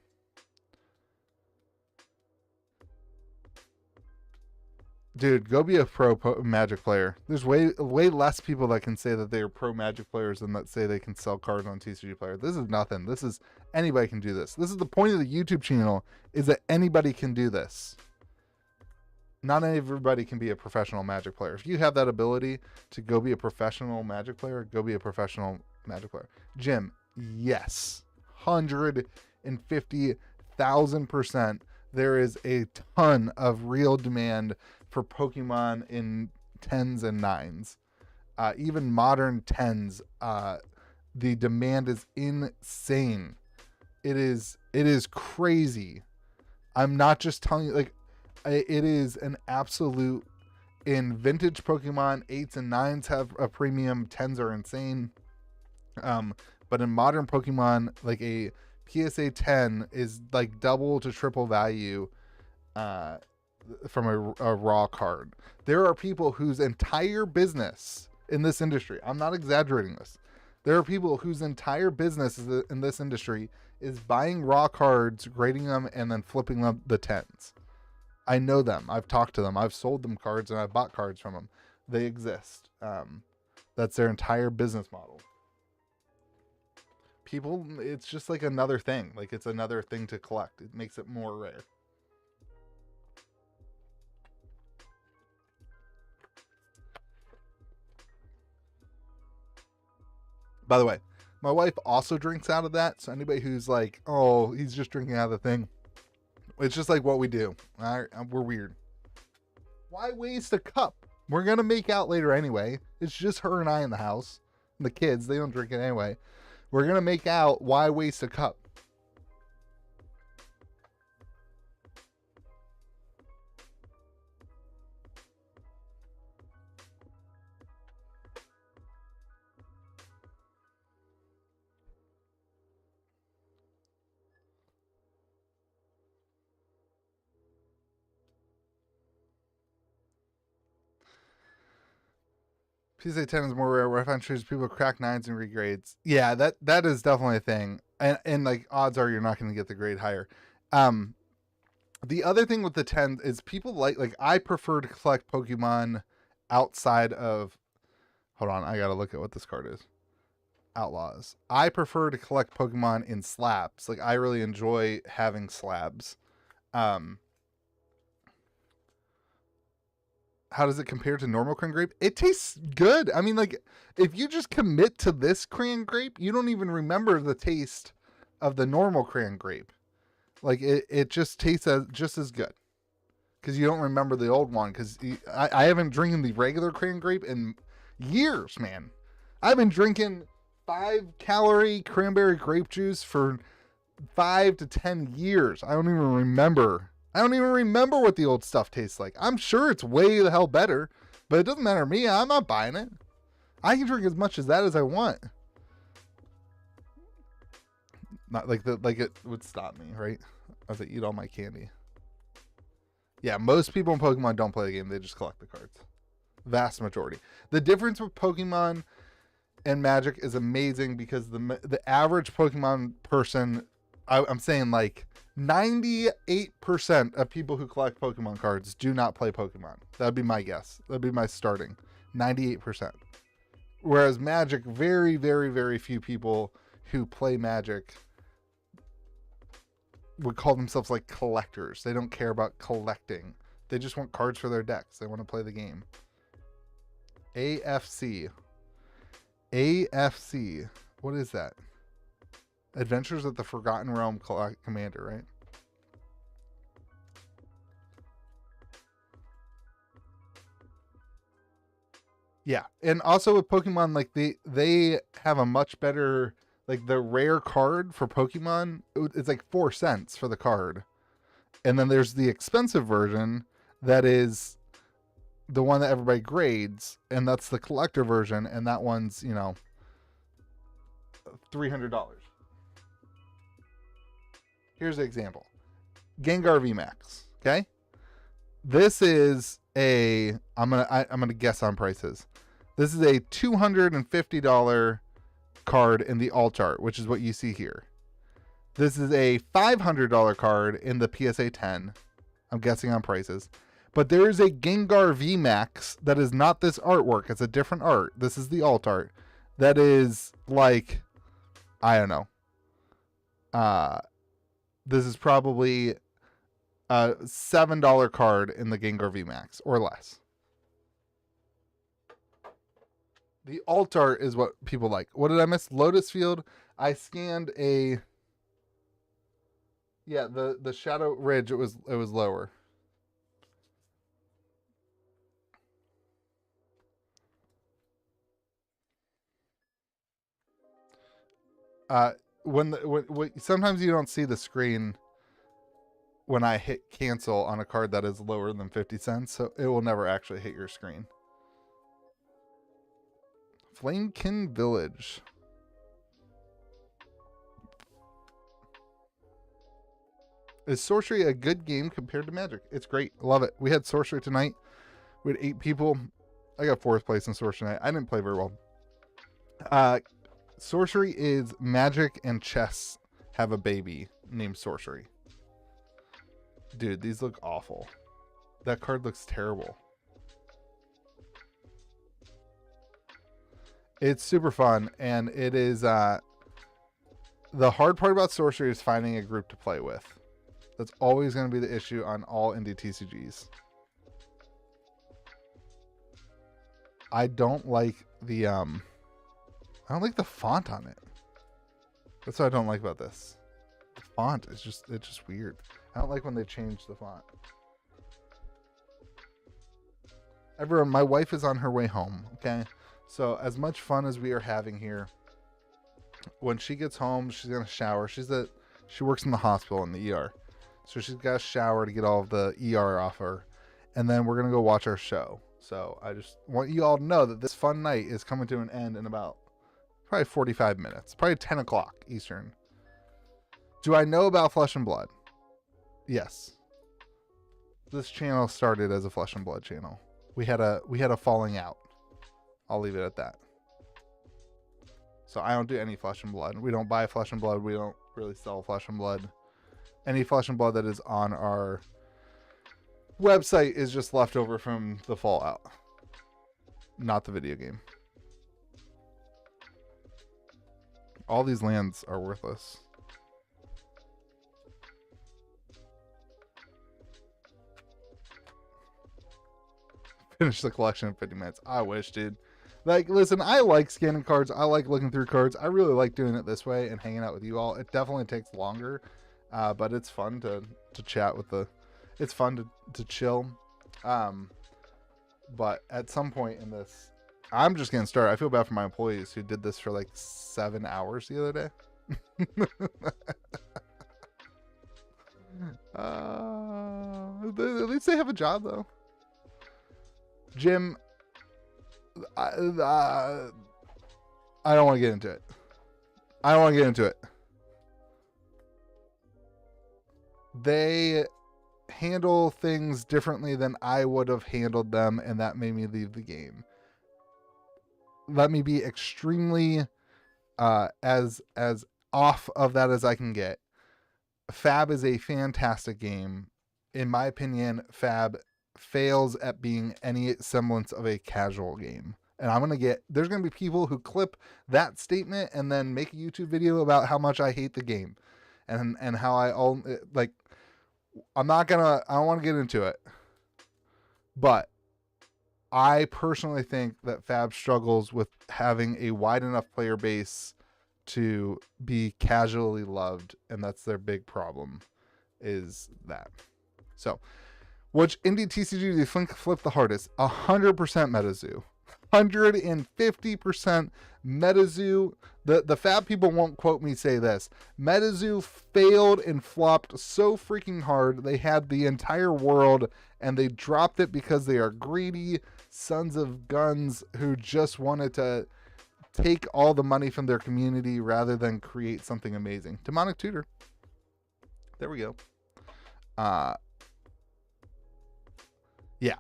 Dude, go be a pro Magic player. There's way less people that can say that they are pro Magic players than that say they can sell cards on TCG Player. This is nothing. This is anybody can do this. This is the point of the YouTube channel, is that anybody can do this. Not everybody can be a professional Magic player. If you have that ability to go be a professional Magic player, go be a professional Magic player. Jim, yes. 110%. 150,000%. There is a ton of real demand for Pokemon in 10s and 9s. Even modern 10s, the demand is insane. It is crazy. I'm not just telling you, like, it is an absolute. In vintage Pokemon, 8s and 9s have a premium, 10s are insane. But in modern Pokemon, like a PSA 10 is like double to triple value from a raw card. There are people whose entire business in this industry, I'm not exaggerating this, there are people whose entire business in this industry is buying raw cards, grading them, and then flipping them the 10s. I know them. I've talked to them. I've sold them cards, and I've bought cards from them. They exist. That's their entire business model. People, it's just like another thing. Like, it's another thing to collect. It makes it more rare. By the way, my wife also drinks out of that. So anybody who's like, oh, he's just drinking out of the thing, it's just like what we do. We're weird. Why waste a cup? We're going to make out later anyway. It's just her and I in the house. And the kids, they don't drink it anyway. We're going to make out. Why waste a cup? PSA 10 is more rare. Where I find trades people crack 9s and regrades. Yeah, that is definitely a thing. And like, odds are you're not going to get the grade higher. The other thing with the 10 is people like I prefer to collect Pokemon outside of, hold on, I got to look at what this card is. Outlaws. I prefer to collect Pokemon in slabs. Like, I really enjoy having slabs. How does it compare to normal crayon grape? It tastes good. I mean, like, if you just commit to this crayon grape, you don't even remember the taste of the normal crayon grape. Like, it just tastes just as good. Because you don't remember the old one. Because I haven't drinking the regular crayon grape in years, man. I've been drinking 5-calorie cranberry grape juice for 5 to 10 years. I don't even remember what the old stuff tastes like. I'm sure it's way the hell better, but it doesn't matter to me. I'm not buying it. I can drink as much as that as I want. Not like it would stop me, right? As I eat all my candy. Yeah, most people in Pokemon don't play the game. They just collect the cards. Vast majority. The difference with Pokemon and Magic is amazing because the average Pokemon person, I'm saying like 98% of people who collect Pokemon cards do not play Pokemon. That'd be my guess. That'd be my starting. 98%. Whereas Magic, very, very, very few people who play Magic would call themselves like collectors. They don't care about collecting. They just want cards for their decks. They want to play the game. AFC. What is that? Adventures of the Forgotten Realm Commander, right? Yeah, and also with Pokemon, like they have a much better, like the rare card for Pokemon, it's like 4 cents for the card. And then there's the expensive version that is the one that everybody grades, and that's the collector version, and that one's, you know, $300. Here's an example. Gengar VMAX, okay? This is a, I'm gonna guess on prices. This is a $250 card in the alt art, which is what you see here. This is a $500 card in the PSA 10. I'm guessing on prices. But there is a Gengar VMAX that is not this artwork. It's a different art. This is the alt art. That is like, I don't know. This is probably a $7 card in the Gengar VMAX or less. The alt art is what people like. What did I miss? Lotus Field. I scanned a Yeah, the Shadow Ridge, it was lower. When sometimes you don't see the screen when I hit cancel on a card that is lower than 50 cents, so it will never actually hit your screen. Flamekin Village. Is Sorcery a good game compared to Magic? It's great. Love it. We had Sorcery tonight. We had 8 people. I got 4th place in Sorcery tonight. I didn't play very well. Sorcery is Magic and chess have a baby named Sorcery. Dude, these look awful. That card looks terrible. It's super fun, and it is the hard part about Sorcery is finding a group to play with. That's always going to be the issue on all indie TCGs. I don't like the font on it. That's what I don't like about this. The font is it's just weird. I don't like when they change the font. Everyone, my wife is on her way home, okay? So as much fun as we are having here, when she gets home, she's going to shower. She works in the hospital in the ER. So she's got to shower to get all of the ER off her. And then we're going to go watch our show. So I just want you all to know that this fun night is coming to an end in about probably 45 minutes. Probably 10 o'clock Eastern. Do I know about Flesh and Blood? Yes. This channel started as a Flesh and Blood channel. We had a falling out. I'll leave it at that. So I don't do any Flesh and Blood. We don't buy Flesh and Blood. We don't really sell Flesh and Blood. Any Flesh and Blood that is on our website is just leftover from the Fallout, not the video game. All these lands are worthless. Finish the collection in 50 minutes. I wish, dude. Like, listen, I like scanning cards. I like looking through cards. I really like doing it this way and hanging out with you all. It definitely takes longer, but it's fun to chat with it's fun to chill. But at some point in this, I'm just getting started. I feel bad for my employees who did this for like 7 hours the other day. At least they have a job, though. Jim, I don't want to get into it. I don't want to get into it. They handle things differently than I would have handled them, and that made me leave the game. Let me be extremely as off of that as I can get. Fab is a fantastic game. In my opinion, Fab fails at being any semblance of a casual game. And there's going to be people who clip that statement and then make a YouTube video about how much I hate the game and how I don't want to get into it. But I personally think that Fab struggles with having a wide enough player base to be casually loved. And that's their big problem, is that. So, which indie TCG do you think flip the hardest? 100% MetaZoo. 150% MetaZoo. The Fab people won't quote me say this. MetaZoo failed and flopped so freaking hard. They had the entire world and they dropped it because they are greedy sons of guns who just wanted to take all the money from their community rather than create something amazing. Demonic Tutor. There we go. Yeah.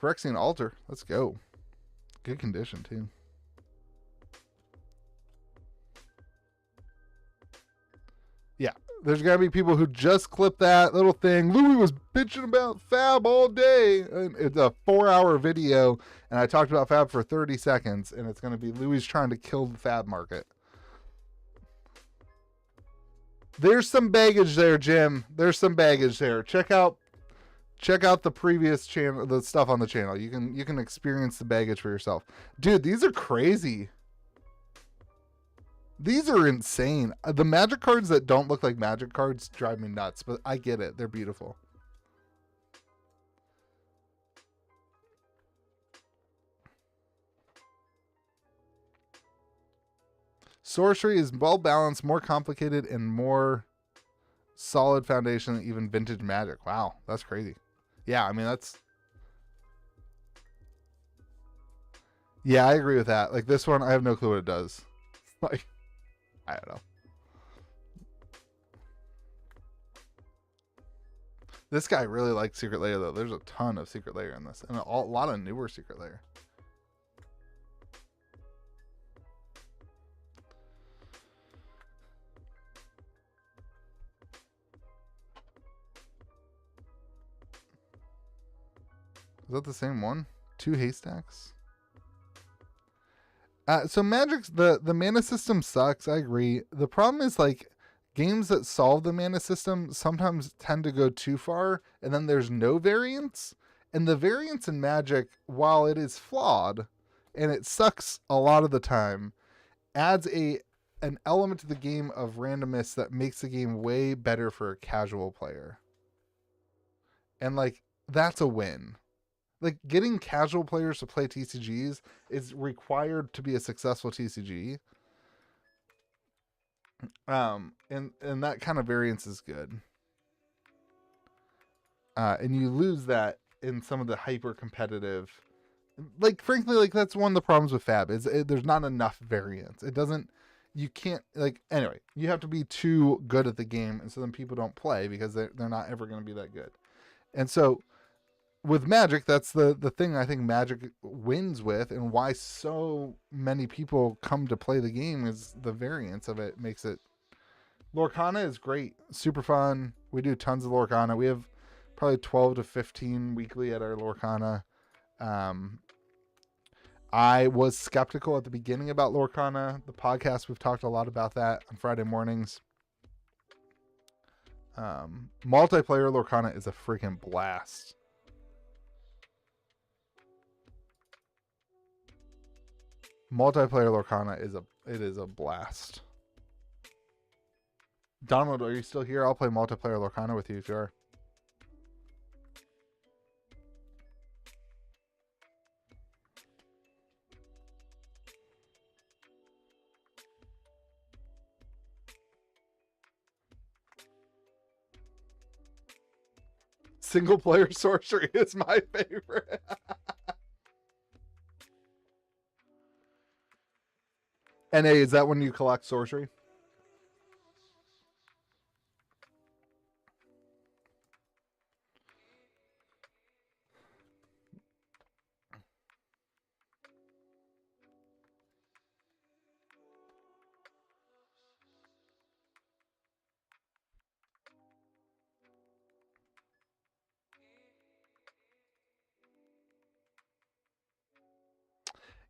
Phyrexian Altar. Let's go. Good condition, too. Yeah. There's got to be people who just clip that little thing. Louis was bitching about Fab all day. And it's a 4-hour video, and I talked about Fab for 30 seconds, and it's going to be Louis trying to kill the Fab market. There's some baggage there, Jim. There's some baggage there. Check out the previous channel, the stuff on the channel. You can experience the baggage for yourself. Dude, these are crazy. These are insane. The Magic cards that don't look like Magic cards drive me nuts, but I get it. They're beautiful. Sorcery is well balanced, more complicated, and more solid foundation than even vintage Magic. Wow, that's crazy. Yeah, I mean, that's... Yeah, I agree with that. Like, this one, I have no clue what it does. Like, I don't know. This guy really likes Secret Lair, though. There's a ton of Secret Lair in this, and a lot of newer Secret Lair. Is that the same one? 2 haystacks? So Magic's the mana system sucks. I agree. The problem is, like, games that solve the mana system sometimes tend to go too far, and then there's no variance. And the variance in Magic, while it is flawed and it sucks a lot of the time, adds an element to the game of randomness that makes the game way better for a casual player. And, like, that's a win. Like, getting casual players to play TCGs is required to be a successful TCG. And that kind of variance is good. And you lose that in some of the hyper competitive, like, frankly, like, that's one of the problems with Fab is there's not enough variance. It doesn't, you can't, like, anyway, you have to be too good at the game, and so then people don't play because they're not ever going to be that good. And so with Magic, that's the thing I think Magic wins with, and why so many people come to play the game is the variance of it makes it. Lorcana is great, super fun. We do tons of Lorcana. We have probably 12 to 15 weekly at our Lorcana. I was skeptical at the beginning about Lorcana. The podcast, we've talked a lot about that on Friday mornings. Multiplayer Lorcana is a freaking blast. Multiplayer Lorcana is a blast. Donald, are you still here? I'll play multiplayer Lorcana with you if you are. Single player sorcery is my favorite. NA, is that when you collect sorcery?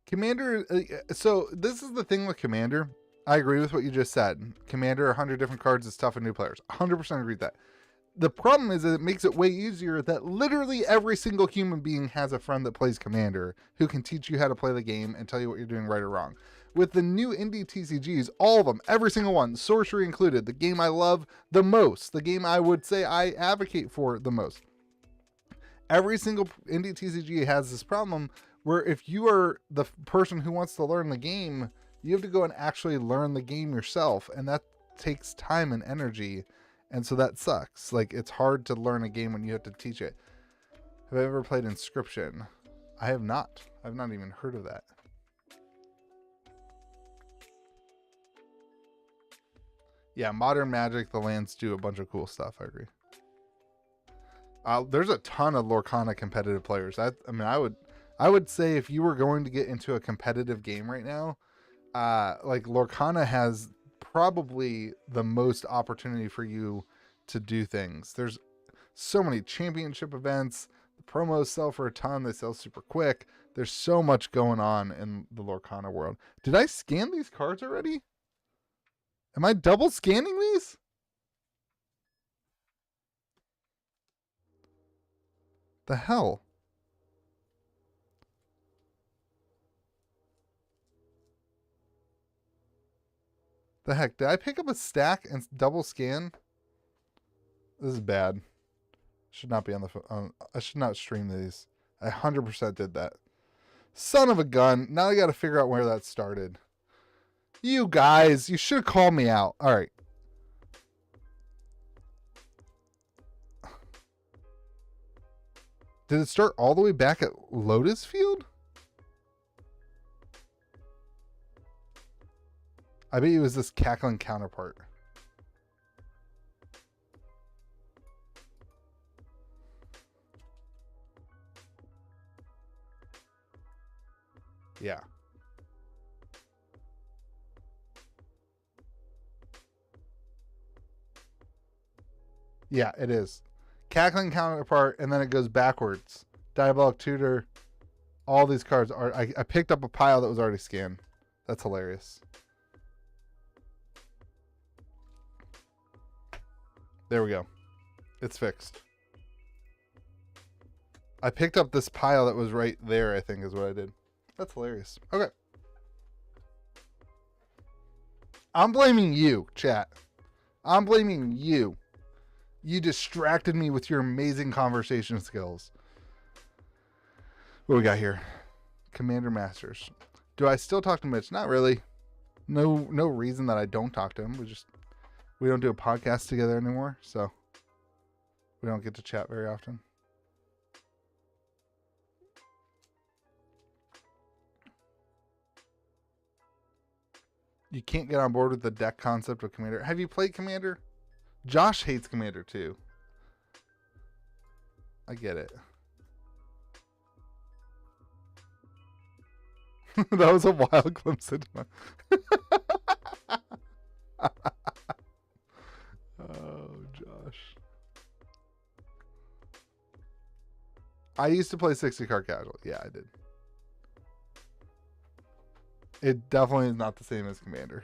Commander, so this is the thing with Commander. I agree with what you just said. Commander, 100 different cards is tough for new players. 100% agree with that. The problem is that it makes it way easier that literally every single human being has a friend that plays Commander who can teach you how to play the game and tell you what you're doing right or wrong. With the new indie TCGs, all of them, every single one, sorcery included, the game I love the most, the game I would say I advocate for the most. Every single indie TCG has this problem where if you are the person who wants to learn the game, you have to go and actually learn the game yourself, and that takes time and energy, and so that sucks. Like, it's hard to learn a game when you have to teach it. Have I ever played Inscription? I have not. I've not even heard of that. Yeah, Modern Magic, the lands do a bunch of cool stuff. I agree. There's a ton of Lorcana competitive players. I mean, I would say if you were going to get into a competitive game right now, like, Lorcana has probably the most opportunity for you to do things. There's so many championship events. The promos sell for a ton. They sell super quick. There's so much going on in the Lorcana world. Did I scan these cards already? Am I double scanning these? The hell? The heck? Did I pick up a stack and double scan? This is bad. Should not be on the phone. I should not stream these. I 100% did that. Son of a gun. Now I got to figure out where that started. You guys, you should have called me out. All right. Did it start all the way back at Lotus Field? I bet it was this cackling counterpart. Yeah. Yeah, it is. Cackling counterpart, and then it goes backwards. Diabolic Tutor. All these cards are... I picked up a pile that was already scanned. That's hilarious. There we go. It's fixed. I picked up this pile that was right there, I think is what I did. That's hilarious. Okay. I'm blaming you, chat. I'm blaming you. You distracted me with your amazing conversation skills. What we got here? Commander Masters. Do I still talk to Mitch? Not really. No reason that I don't talk to him. We don't do a podcast together anymore, so we don't get to chat very often. You can't get on board with the deck concept of Commander. Have you played Commander? Josh hates Commander too. I get it. That was a wild glimpse into my... Oh, Josh. I used to play 60 card casual. Yeah, I did. It definitely is not the same as Commander.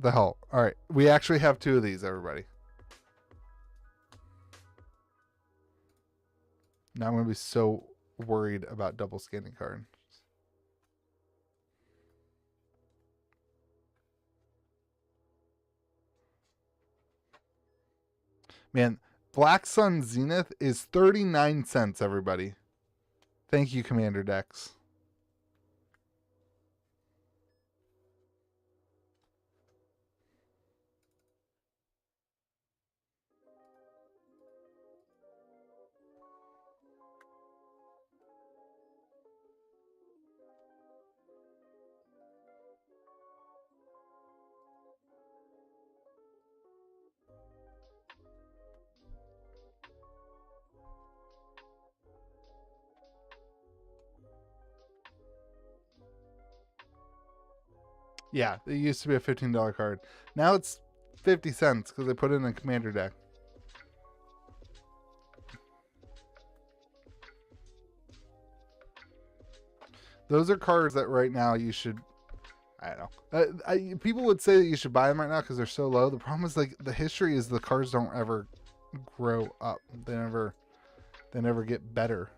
The hell. All right. We actually have 2 of these, everybody. Now I'm going to be so worried about double scanning cards. Man, Black Sun Zenith is 39 cents, everybody. Thank you, Commander Dex. Yeah, it used to be a $15 card. Now it's 50 cents because they put it in a Commander deck. Those are cards that right now you should... I don't know. People would say that you should buy them right now because they're so low. The problem is, like, the history is the cards don't ever grow up. They never get better.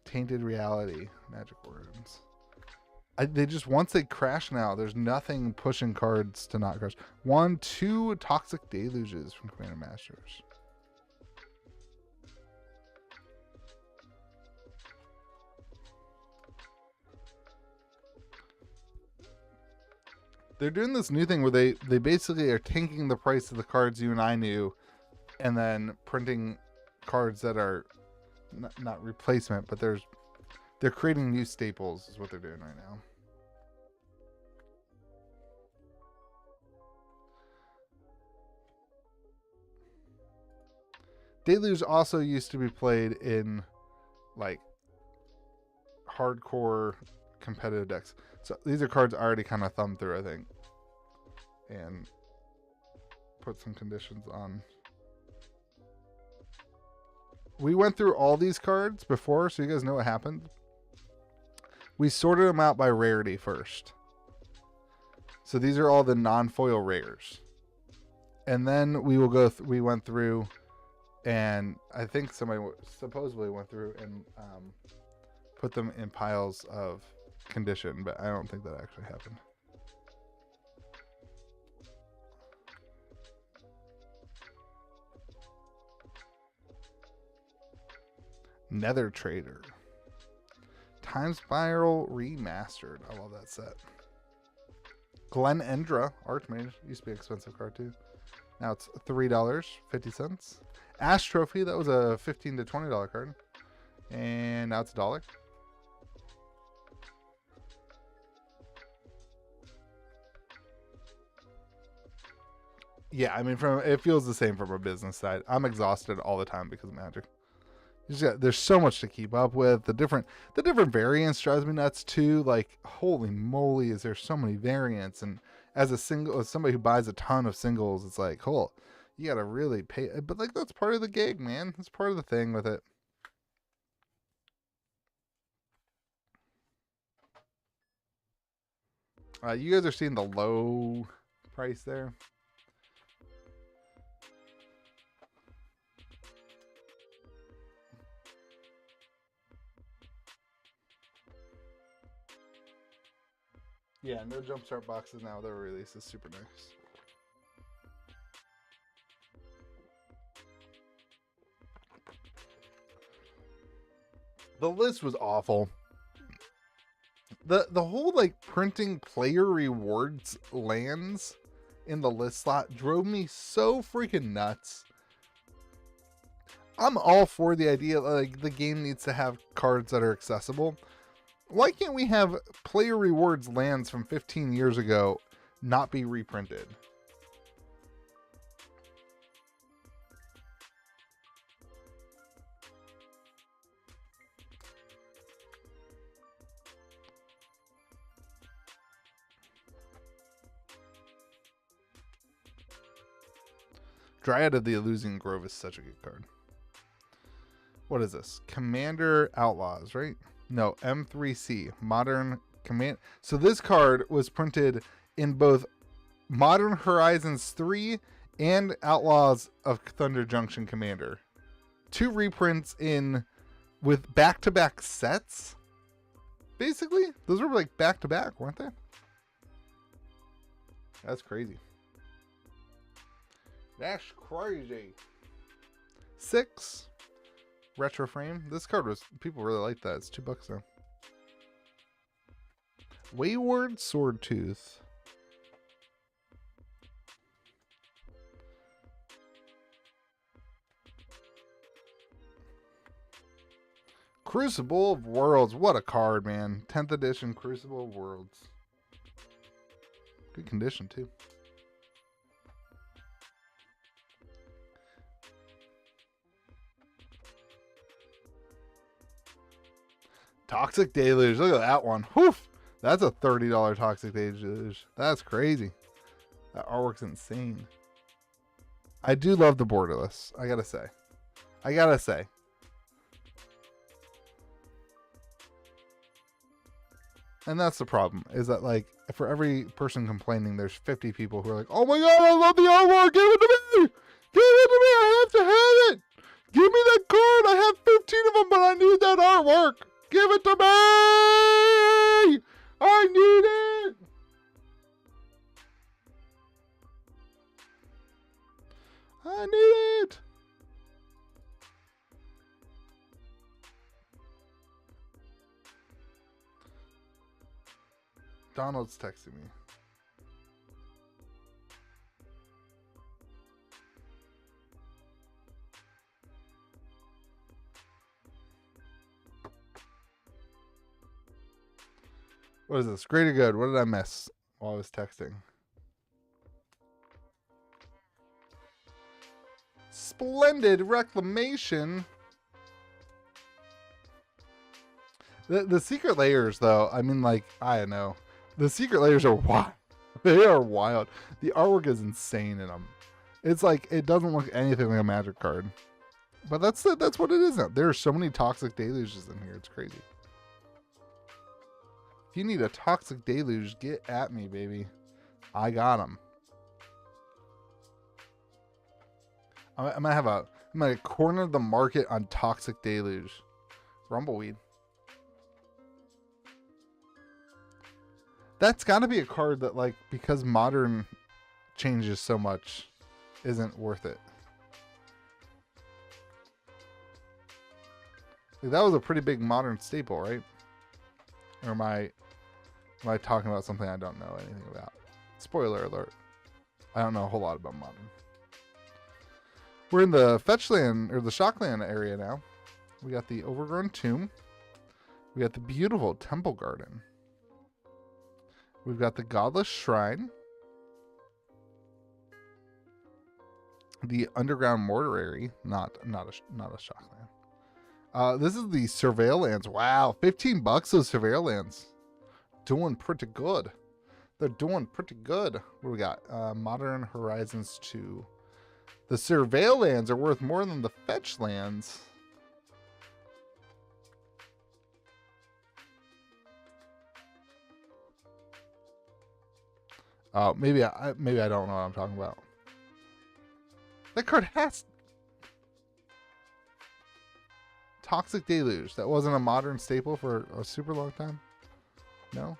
Tainted Reality. Magic Words. They just, once they crash now, there's nothing pushing cards to not crash. 1, 2 Toxic Deluges from Commander Masters. They're doing this new thing where they basically are tanking the price of the cards you and I knew and then printing cards that are not replacement, but they're creating new staples is what they're doing right now. Deluge also used to be played in like hardcore competitive decks. So these are cards I already kind of thumbed through, I think, and put some conditions on. We went through all these cards before, so you guys know what happened. We sorted them out by rarity first. So these are all the non-foil rares. And then we will go. We went through, and I think somebody supposedly went through and put them in piles of condition, but I don't think that actually happened. Nether Trader. Time Spiral Remastered. I love that set. Glenendra Archmage. Used to be an expensive card too. Now it's $3.50. Ash Trophy. That was a $15 to $20 card. And now it's $1. Yeah, I mean, it feels the same from a business side. I'm exhausted all the time because of Magic. There's so much to keep up with. The different variants drives me nuts too. Like, holy moly, is there so many variants? And as somebody who buys a ton of singles, it's like, cool, you gotta really pay. But like, that's part of the gig, man. That's part of the thing with it. You guys are seeing the low price there. Yeah, no jumpstart boxes now. Their release is super nice. The list was awful. The whole like printing player rewards lands in the list slot drove me so freaking nuts. I'm all for the idea like the game needs to have cards that are accessible. Why can't we have player rewards lands from 15 years ago not be reprinted? Dryad of the Illusion Grove is such a good card. What is this? Commander Outlaws, right? No, M3C, Modern Command. So this card was printed in both Modern Horizons 3 and Outlaws of Thunder Junction Commander. 2 reprints with back-to-back sets. Basically, those were like back-to-back, weren't they? That's crazy. That's crazy. 6. Retro frame. This card people really like that. It's $2 now. Wayward Swordtooth. Crucible of Worlds. What a card, man. 10th edition Crucible of Worlds. Good condition too. Toxic Deluge. Look at that one. Whew. That's a $30 Toxic Deluge. That's crazy. That artwork's insane. I do love the borderless. I gotta say. And that's the problem, is that like for every person complaining, there's 50 people who are like, oh my god, I love the artwork, give it to me! Give it to me, I have to have it! Give me that card, I have 15 of them, but I need that artwork! Give it to me! I need it! I need it! Donald's texting me. What is this? Great or good? What did I miss while I was texting? Splendid Reclamation. The secret layers, though, I mean, like, I don't know. The secret layers are wild. They are wild. The artwork is insane in them. It's like, it doesn't look anything like a Magic card. But that's what it is now. There are so many Toxic Deluges in here. It's crazy. If you need a Toxic Deluge, get at me, baby. I got them. I'm gonna corner the market on Toxic Deluge. Rumbleweed. That's got to be a card that, like, because Modern changes so much, isn't worth it. That was a pretty big Modern staple, right? Or am I talking about something I don't know anything about? Spoiler alert. I don't know a whole lot about Modern. We're in the Fetchland, or the Shockland area now. We got the Overgrown Tomb. We got the beautiful Temple Garden. We've got the Godless Shrine. The Underground Mortuary. Not a Shockland. This is the Surveil Lands. Wow, $15 those Surveil Lands. Doing pretty good. They're doing pretty good. What do we got? Modern Horizons 2. The Surveil Lands are worth more than the Fetch Lands. Oh, maybe I don't know what I'm talking about. That card has Toxic Deluge. That wasn't a Modern staple for a super long time. No.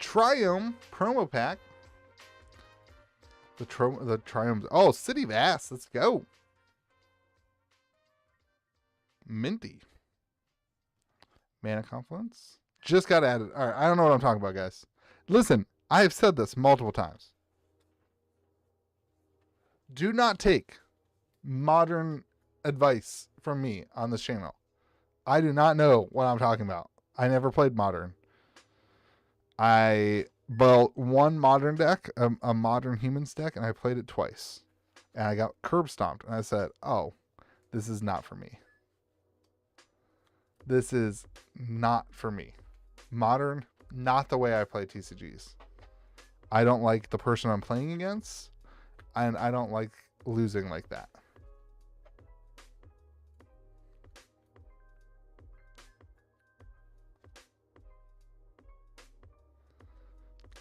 Triumph promo pack. The Triumph. Oh, City Vast. Let's go. Minty. Mana Confluence. Just got added. All right, I don't know what I'm talking about, guys. Listen, I have said this multiple times. Do not take Modern advice from me on this channel. I do not know what I'm talking about. I never played Modern. I built one Modern deck, a Modern Humans deck, and I played it twice. And I got curb stomped, and I said, oh, this is not for me. This is not for me. Modern, not the way I play TCGs. I don't like the person I'm playing against, and I don't like losing like that.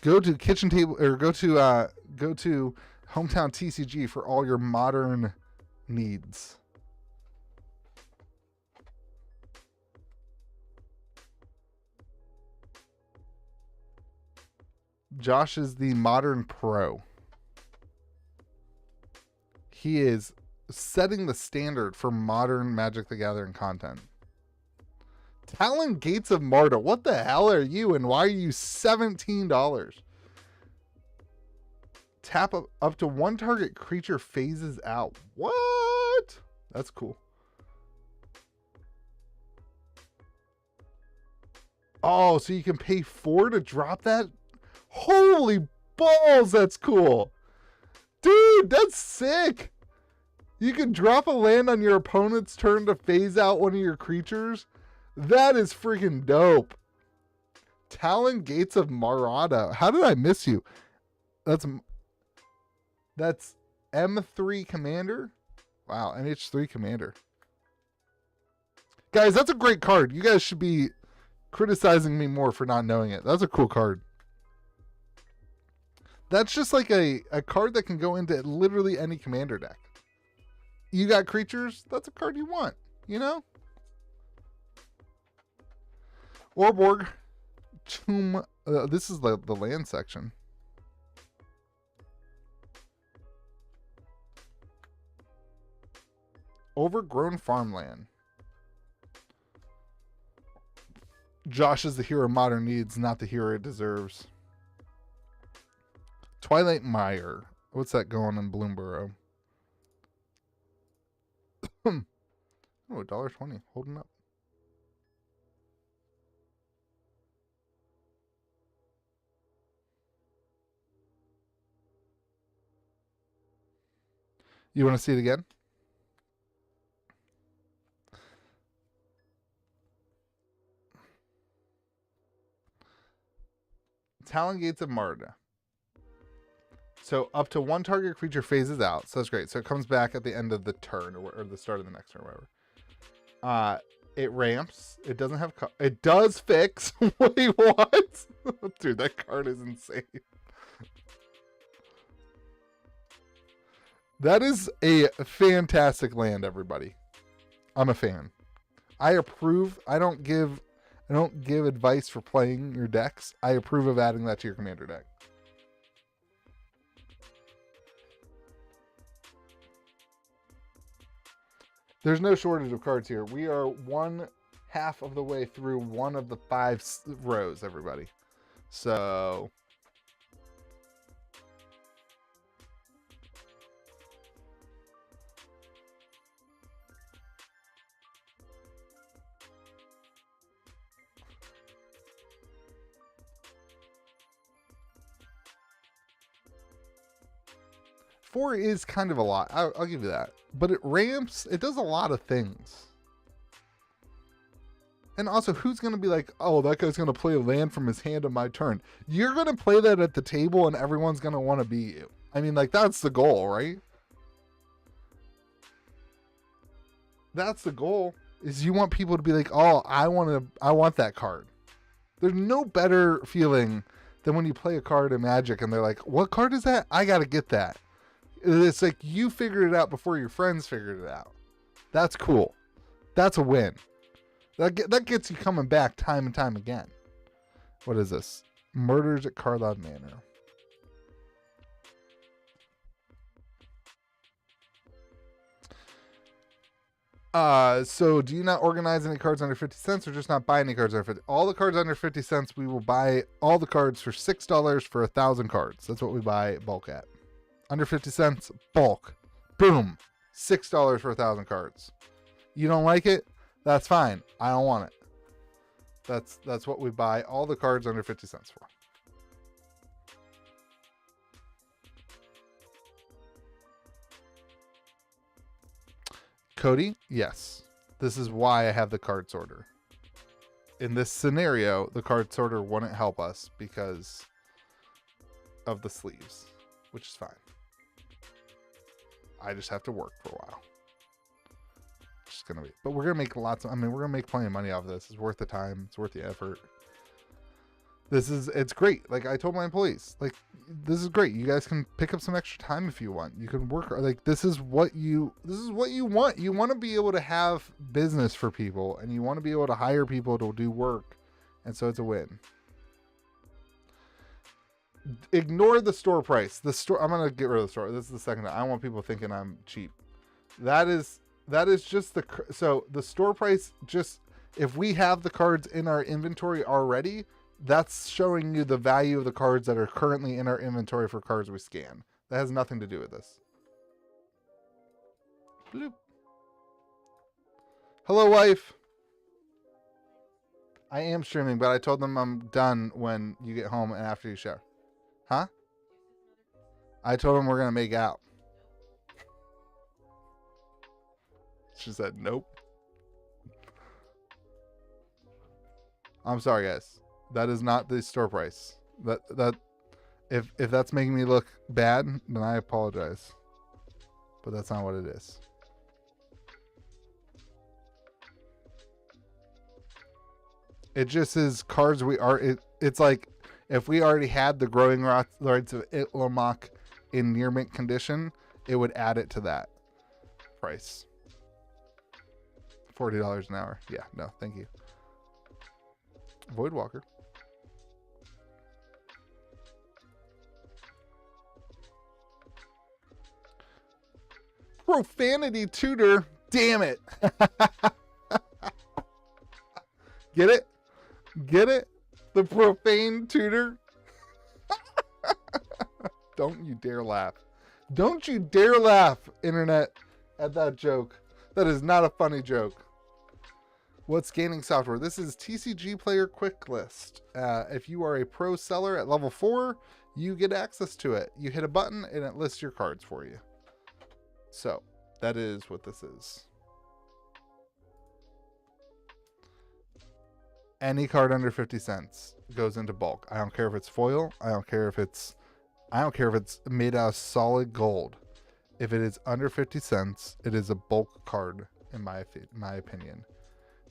Go to Kitchen Table, or go to Hometown TCG for all your Modern needs. Josh is the Modern pro. He is setting the standard for Modern Magic the Gathering content. Talon Gates of Marta. What the hell are you, and why are you $17? Tap up to one target creature phases out. What? That's cool. Oh, so you can pay 4 to drop that? Holy balls, that's cool. Dude, that's sick. You can drop a land on your opponent's turn to phase out one of your creatures. That is freaking dope. Talon Gates of Marauda. How did I miss you? That's M3 Commander. Wow, MH3 Commander. Guys, that's a great card. You guys should be criticizing me more for not knowing it. That's a cool card. That's just like a card that can go into literally any commander deck. You got creatures, that's a card you want, you know? Orborg Tomb. This is the land section. Overgrown Farmland. Josh is the hero Modern needs, not the hero it deserves. Twilight Mire. What's that going in Bloomborough? Oh, $1.20. Holding up. You want to see it again? Talon Gates of Marta. So up to one target creature phases out. So that's great. So it comes back at the end of the turn or the start of the next turn, whatever. It ramps. It doesn't have... It does fix. Wait, what? Dude, that card is insane. That is a fantastic land, everybody. I'm a fan. I approve. I don't give I don't give advice for playing your decks. I approve of adding that to your commander deck. There's no shortage of cards here. We are 1/2 of the way through one of the 5 rows, everybody. So... Four is kind of a lot. I'll give you that. But it ramps. It does a lot of things. And also, who's going to be like, oh, that guy's going to play a land from his hand on my turn? You're going to play that at the table and everyone's going to want to beat you. I mean, like, that's the goal, right? That's the goal, is you want people to be like, oh, I want that card. There's no better feeling than when you play a card in Magic and they're like, what card is that? I got to get that. It's like you figured it out before your friends figured it out. That's cool. That's a win. That gets you coming back time and time again. What is this? Murders at Carlisle Manor. So do you not organize any cards under 50 cents or just not buy any cards under 50? All the cards under 50 cents, we will buy all the cards for $6 for 1,000 cards. That's what we buy bulk at. Under 50 cents, bulk. Boom. $6 for 1,000 cards. You don't like it? That's fine. I don't want it. That's what we buy all the cards under 50 cents for. Cody, yes. This is why I have the card sorter. In this scenario, the card sorter wouldn't help us because of the sleeves, which is fine. I just have to work for a while. It's gonna be, but we're gonna make lots of, I mean, we're gonna make plenty of money off of this. It's worth the time, it's worth the effort. It's great. Like I told my employees, like, this is great. You guys can pick up some extra time if you want. You can work, like, this is what you want. You want to be able to have business for people and you want to be able to hire people to do work. And so it's a win. Ignore the store price. The store, I'm gonna get rid of the store. This is the second time. I don't want people thinking I'm cheap. That is just so the store price, just if we have the cards in our inventory already, that's showing you the value of the cards that are currently in our inventory for cards we scan. That has nothing to do with this. Bloop. Hello, wife. I am streaming, but I told them I'm done when you get home and after you shower. Huh? I told them we're going to make out. She said, nope. I'm sorry, guys. That is not the store price. If that's making me look bad, then I apologize. But that's not what it is. It just is cards we are. It's like if we already had the Growing Rights of Itlimoc in near mint condition, it would add it to that price. $40 an hour. Yeah, no, thank you. Voidwalker. Profanity tutor. Damn it. Get it? Get it? The profane tutor. Don't you dare laugh. Don't you dare laugh, internet, at that joke. That is not a funny joke. What's scanning software? This is TCG Player Quick List. If you are a pro seller at level 4, you get access to it. You hit a button and it lists your cards for you. So that is what this is. Any card under 50 cents goes into bulk. I don't care if it's foil. I don't care if it's made out of solid gold. If it is under 50 cents, it is a bulk card in my opinion.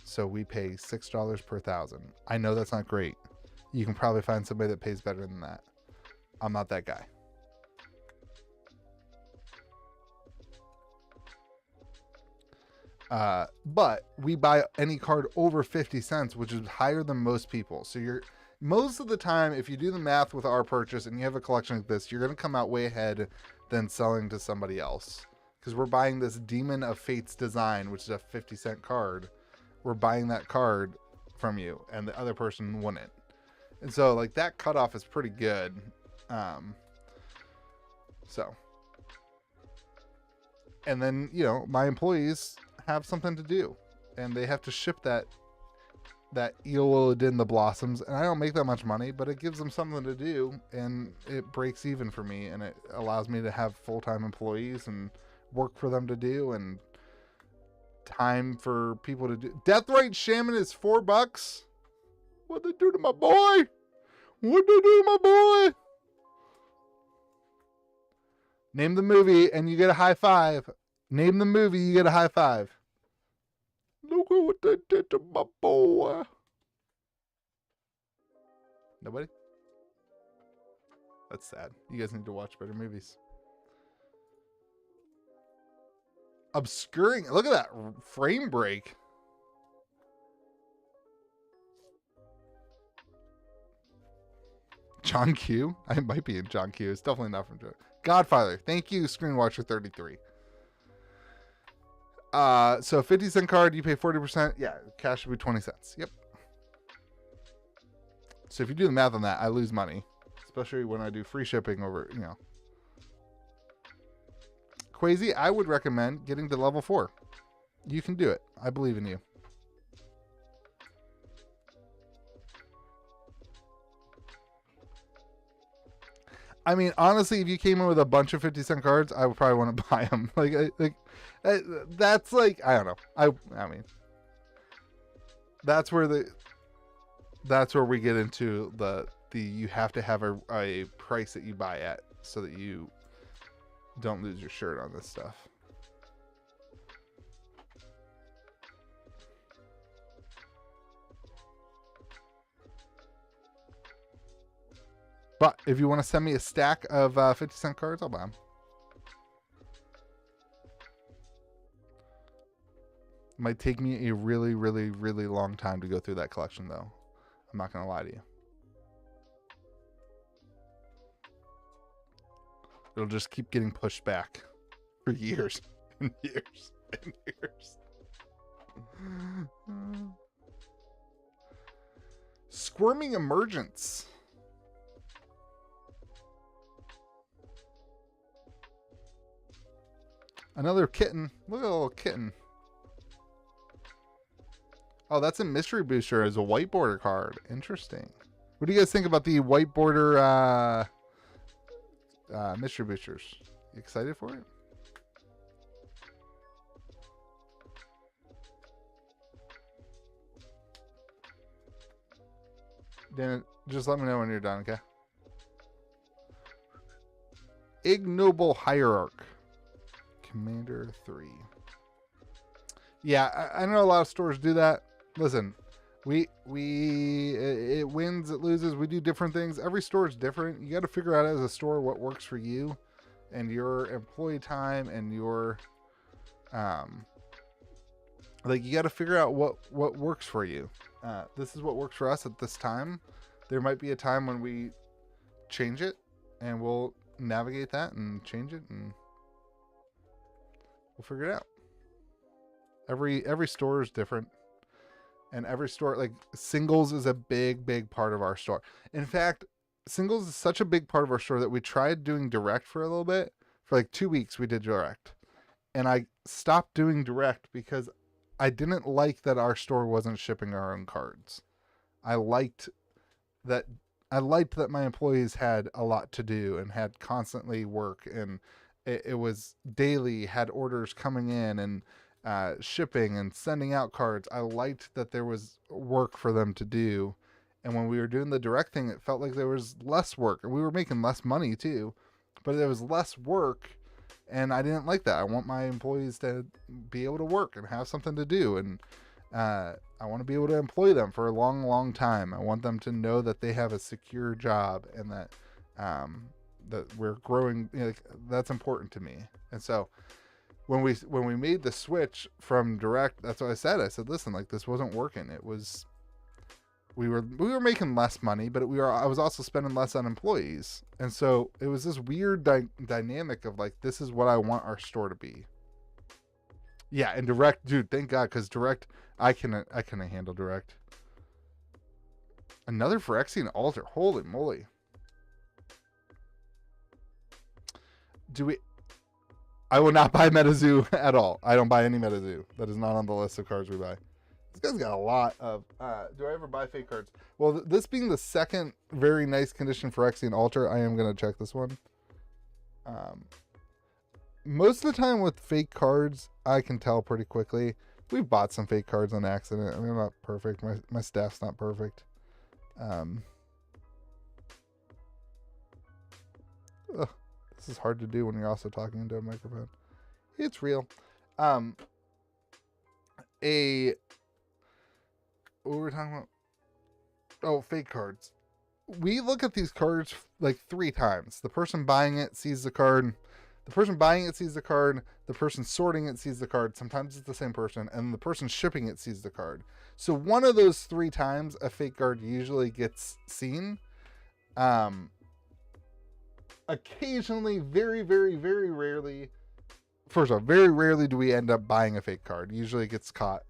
So we pay $6 per 1,000. I know that's not great. You can probably find somebody that pays better than that. I'm not that guy. But we buy any card over 50 cents, which is higher than most people. So you're most of the time, if you do the math with our purchase and you have a collection like this, you're going to come out way ahead than selling to somebody else. Because we're buying this Demon of Fate's design, which is a 50-cent card. We're buying that card from you, and the other person wouldn't. And so, like, that cutoff is pretty good. And then, you know, my employees have something to do, and they have to ship that Eolodin the Blossoms, and I don't make that much money, but it gives them something to do, and it breaks even for me, and it allows me to have full-time employees and work for them to do, and time for people to do. Deathrite Shaman is $4. What'd they do to my boy? What'd they do to my boy? Name the movie and you get a high five. Name the movie, you get a high five. Look at what they did to my boy. Nobody? That's sad. You guys need to watch better movies. Obscuring. Look at that frame break. John Q. I might be in John Q. It's definitely not from John. Godfather. Thank you, Screenwatcher33. So 50-cent card, you pay 40%. Yeah, cash should be 20 cents. Yep. So if you do the math on that, I lose money, especially when I do free shipping over, you know. Quasi, I would recommend getting to level 4. You can do it. I believe in you. I mean, honestly, if you came in with a bunch of 50-cent cards, I would probably want to buy them. That's like, I don't know. I mean, that's where we get into the you have to have a price that you buy at so that you don't lose your shirt on this stuff. But if you want to send me a stack of 50-cent cards, I'll buy them. It might take me a really, really, really long time to go through that collection, though. I'm not going to lie to you. It'll just keep getting pushed back for years and years and years. Squirming Emergence. Another kitten. Look at a little kitten. Oh, that's a Mystery Booster as a white border card. Interesting. What do you guys think about the white border Mystery Boosters? You excited for it? Dan, just let me know when you're done, okay? Ignoble Hierarch. Commander 3. Yeah, I know a lot of stores do that. Listen, it wins, it loses. We do different things. Every store is different. You got to figure out as a store what works for you and your employee time and your like you got to figure out what works for you. This is what works for us at this time. There might be a time when we change it, and we'll navigate that and change it, and we'll figure it out. Every store is different, and every store, like, singles is a big part of our store. In fact, singles is such a big part of our store that we tried doing direct for a little bit. For like 2 weeks we did direct, and I stopped doing direct because I didn't like that our store wasn't shipping our own cards. I liked that my employees had a lot to do and had constantly work, and it was daily, had orders coming in and shipping and sending out cards. I liked that there was work for them to do, and when we were doing the direct thing, it felt like there was less work, and we were making less money too, but there was less work, and I didn't like that. I want my employees to be able to work and have something to do, and I want to be able to employ them for a long time. I want them to know that they have a secure job, and that that we're growing. You know, that's important to me. And so when we made the switch from direct, that's what I said. I said, listen, like, this wasn't working. It was, we were making less money, but I was also spending less on employees. And so it was this weird dynamic of like, this is what I want our store to be. Yeah. And direct, dude, thank God. Cause direct, I couldn't handle direct. Another Phyrexian altar. Holy moly. I will not buy MetaZoo at all. I don't buy any MetaZoo. That is not on the list of cards we buy. This guy's got a lot of... do I ever buy fake cards? Well, this being the second very nice condition Phyrexian altar, I am going to check this one. Most of the time with fake cards, I can tell pretty quickly. We've bought some fake cards on accident. I mean, I'm not perfect. My staff's not perfect. This is hard to do when you're also talking into a microphone. It's real. What were we talking about? Oh, fake cards. We look at these cards like 3 times. The person buying it sees the card. The person buying it sees the card. The person sorting it sees the card. Sometimes it's the same person. And the person shipping it sees the card. So one of those 3 times a fake card usually gets seen. Occasionally, very, very, very rarely. First off, very rarely do we end up buying a fake card. Usually it gets caught.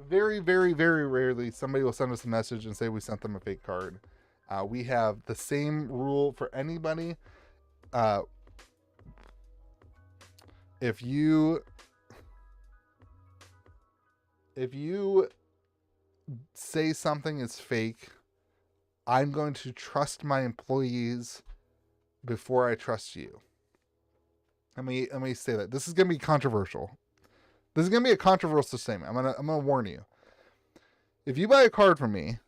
Very, very, very rarely somebody will send us a message and say we sent them a fake card. We have the same rule for anybody. If you say something is fake, I'm going to trust my employees before I trust you. Let me say that. This is going to be controversial. This is going to be a controversial statement. I'm going to warn you. If you buy a card from me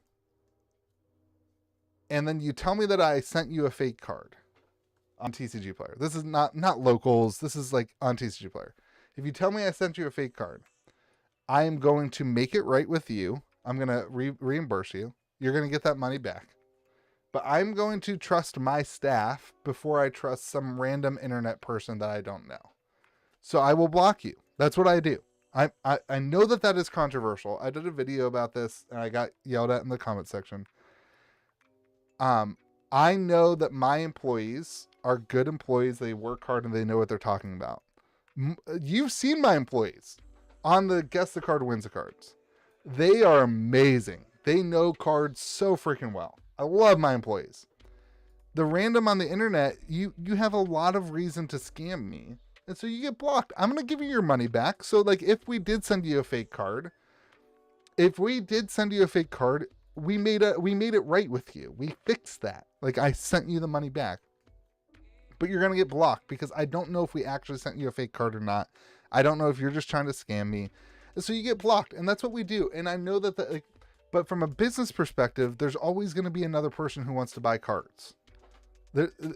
and then you tell me that I sent you a fake card on TCG Player. This is not locals. This is like on TCG Player. If you tell me I sent you a fake card, I am going to make it right with you. I'm going to reimburse you. You're going to get that money back. But I'm going to trust my staff before I trust some random internet person that I don't know. So I will block you. That's what I do. I know that is controversial. I did a video about this and I got yelled at in the comment section. I know that my employees are good employees. They work hard and they know what they're talking about. You've seen my employees on the Guess the Card Wins the Cards. They are amazing. They know cards so freaking well. I love my employees. The random on the internet, you have a lot of reason to scam me. And so you get blocked. I'm going to give you your money back. So like if we did send you a fake card, we made it right with you. We fixed that. Like I sent you the money back. But you're going to get blocked because I don't know if we actually sent you a fake card or not. I don't know if you're just trying to scam me. And so you get blocked. And that's what we do. And I know that but from a business perspective, there's always going to be another person who wants to buy cards.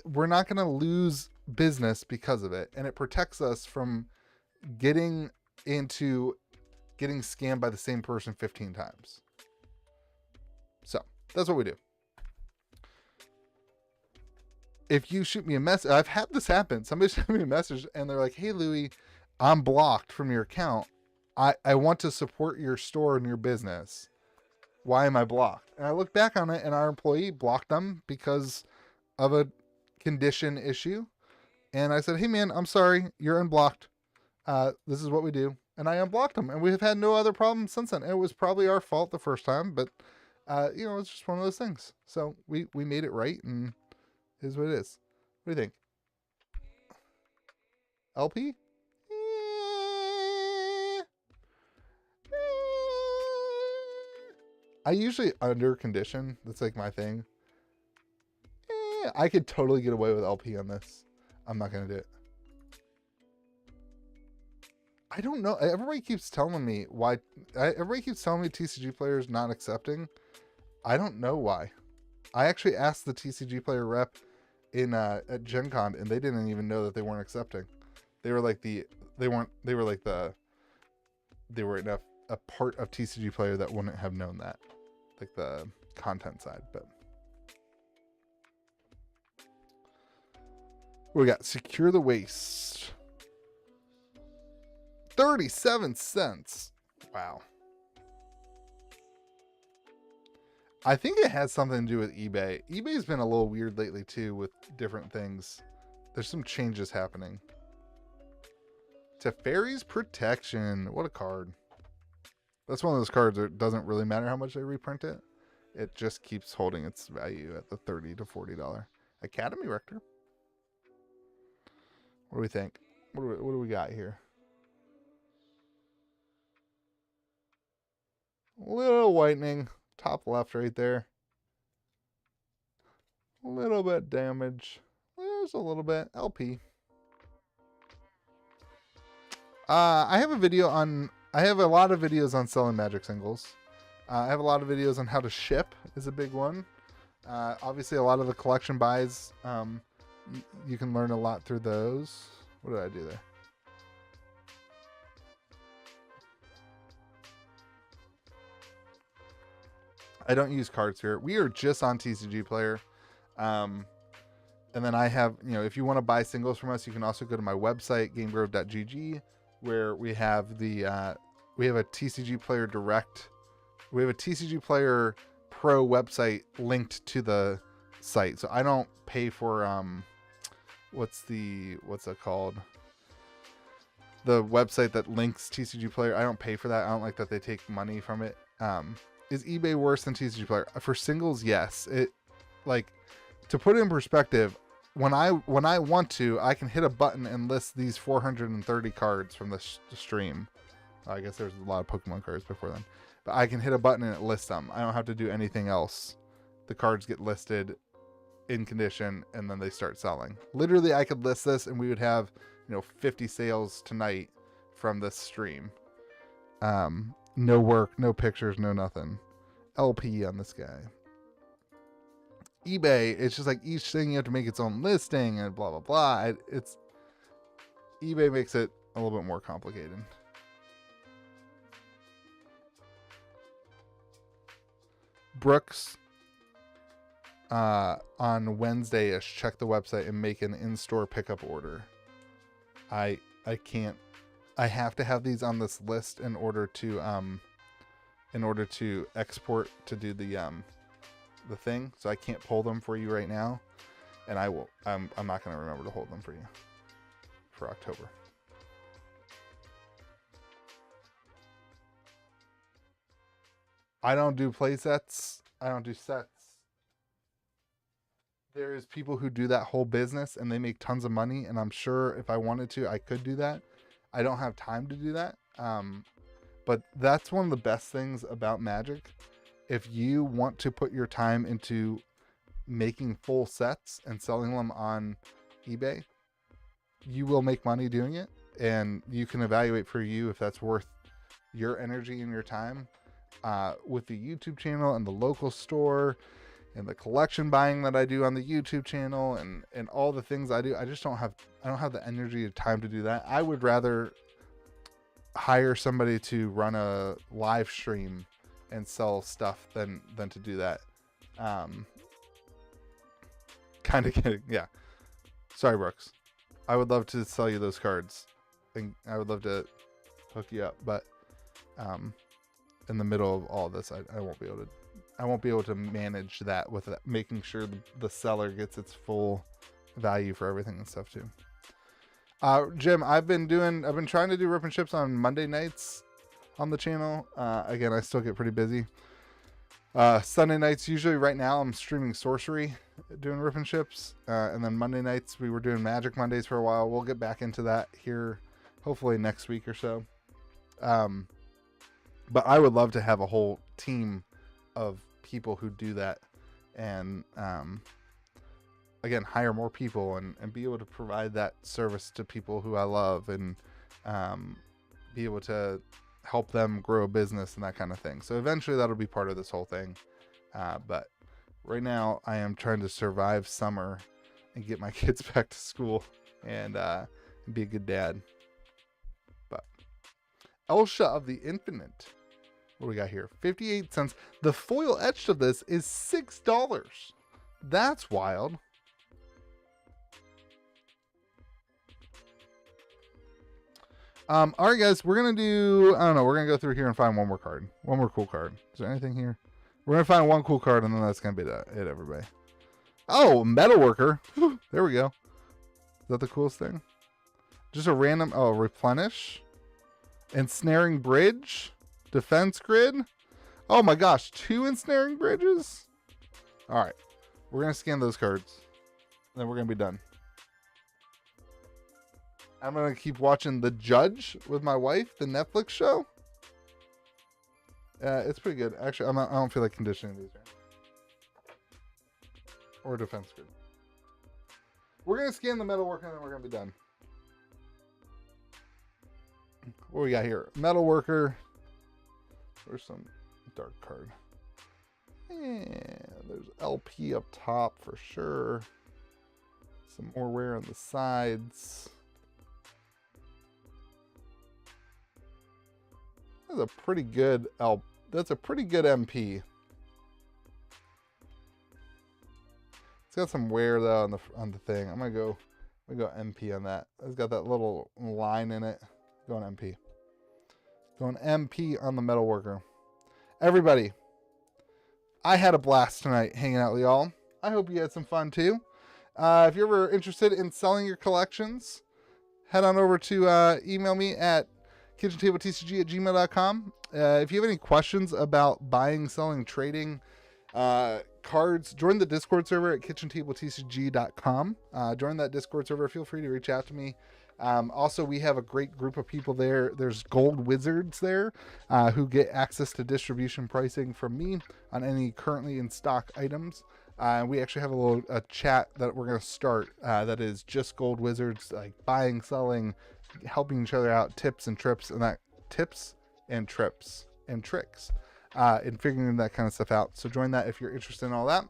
We're not going to lose business because of it. And it protects us from getting scammed by the same person 15 times. So that's what we do. If you shoot me a message, I've had this happen. Somebody sent me a message and they're like, hey, Louie, I'm blocked from your account. I want to support your store and your business. Why am I blocked? And I look back on it and our employee blocked them because of a condition issue. And I said, hey man, I'm sorry. You're unblocked. This is what we do. And I unblocked them and we have had no other problems since then. And it was probably our fault the first time, but it's just one of those things. So we made it right and it is what it is. What do you think? LP? I usually under condition. That's like my thing. I could totally get away with LP on this. I'm not going to do it. I don't know. Everybody keeps telling me why. Everybody keeps telling me TCG players not accepting. I don't know why. I actually asked the TCG player rep at Gen Con and they didn't even know that they weren't accepting. They were like they were a part of TCG player that wouldn't have known that, like the content side. But We got Secure the Waste. 37 cents. Wow. I think it has something to do with eBay. eBay's been a little weird lately too with different things. There's some changes happening. Teferi's Protection. What a card. That's one of those cards that doesn't really matter how much they reprint it. It just keeps holding its value at the $30 to $40. Academy Rector. What do we think? What do we got here? Little whitening. Top left right there. A little bit damage. There's a little bit. LP. I have a video on... I have a lot of videos on selling Magic singles. I have a lot of videos on how to ship is a big one. Obviously, a lot of the collection buys, you can learn a lot through those. What did I do there? I don't use cards here. We are just on TCG Player. And then I have, you know, if you want to buy singles from us, you can also go to my website, gamegrove.gg, where we have the, we have a TCG Player Direct. We have a TCG Player Pro website linked to the site. So I don't pay for, what's it called? The website that links TCG Player. I don't pay for that. I don't like that they take money from it. Is eBay worse than TCG Player? For singles, yes. It, like, to put it in perspective, when I want to, I can hit a button and list these 430 cards from the stream. I guess there's a lot of Pokemon cards before then. But I can hit a button and it lists them. I don't have to do anything else. The cards get listed in condition and then they start selling. Literally, I could list this and we would have, you know, 50 sales tonight from this stream. No work, no pictures, no nothing. LP on this guy. eBay, it's just like each thing you have to make its own listing and blah, blah, blah. It's eBay makes it a little bit more complicated. Brooks, on Wednesday-ish, check the website and make an in-store pickup order. I can't. I have to have these on this list in order to export to do the thing. So I can't pull them for you right now, and I will. I'm not going to remember to hold them for you for October. I don't do play sets. I don't do sets. There's people who do that whole business and they make tons of money. And I'm sure if I wanted to, I could do that. I don't have time to do that. But that's one of the best things about Magic. If you want to put your time into making full sets and selling them on eBay, you will make money doing it. And you can evaluate for you if that's worth your energy and your time. With the YouTube channel and the local store and the collection buying that I do on the YouTube channel and all the things I do, I don't have the energy or time to do that. I would rather hire somebody to run a live stream and sell stuff than to do that. Kind of kidding. Yeah. Sorry, Brooks. I would love to sell you those cards and I would love to hook you up, but, in the middle of all this, I won't be able to manage that with making sure the seller gets its full value for everything and stuff too. Jim, I've been trying to do Rip and Chips on Monday nights on the channel. Again, I still get pretty busy. Sunday nights, usually right now I'm streaming Sorcery, doing Rip and Chips. And then Monday nights, we were doing Magic Mondays for a while. We'll get back into that here, hopefully next week or so. But I would love to have a whole team of people who do that and, again, hire more people and be able to provide that service to people who I love and be able to help them grow a business and that kind of thing. So eventually that'll be part of this whole thing. But right now I am trying to survive summer and get my kids back to school and be a good dad. But Elsha of the Infinite. What do we got here? 58 cents. The foil etched of this is $6. That's wild. All right, guys, we're going to do, I don't know, we're going to go through here and find one more card. One more cool card. Is there anything here? We're going to find one cool card, and then that's going to be it, everybody. Oh, Metalworker. There we go. Is that the coolest thing? Just a random, oh, replenish. Ensnaring bridge. Defense grid. Oh my gosh, 2 ensnaring bridges? All right, we're going to scan those cards. Then we're going to be done. I'm going to keep watching The Judge with my wife, the Netflix show. It's pretty good. Actually, I don't feel like conditioning these right now. Or defense grid. We're going to scan the Metalworker and then we're going to be done. What we got here? Metalworker. There's some dark card. And there's LP up top for sure. Some more wear on the sides. That's a pretty good that's a pretty good MP. It's got some wear though on the thing. I'm gonna go MP on that. It's got that little line in it. Going MP. Going MP on the Metalworker. Everybody, I had a blast tonight hanging out with y'all. I hope you had some fun too. If you're ever interested in selling your collections, head on over to email me at KitchenTableTCG@gmail.com. If you have any questions about buying, selling, trading cards, join the Discord server at KitchenTableTCG.com. Join that Discord server. Feel free to reach out to me. Also, we have a great group of people there. There's gold wizards there who get access to distribution pricing from me on any currently in stock items. We actually have a chat that we're going to start that is just gold wizards, like buying, selling, helping each other out, tips and tricks in figuring that kind of stuff out. So join that if you're interested in all that.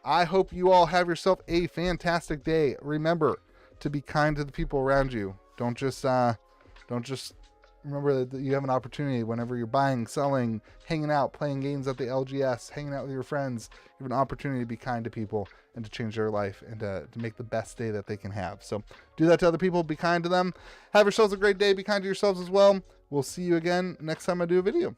I hope you all have yourself a fantastic day. Remember to be kind to the people around you. Don't just remember that you have an opportunity whenever you're buying, selling, hanging out, playing games at the LGS, hanging out with your friends. You have an opportunity to be kind to people and to change their life and to make the best day that they can have. So do that to other people. Be kind to them. Have yourselves a great day. Be kind to yourselves as well. We'll see you again next time I do a video.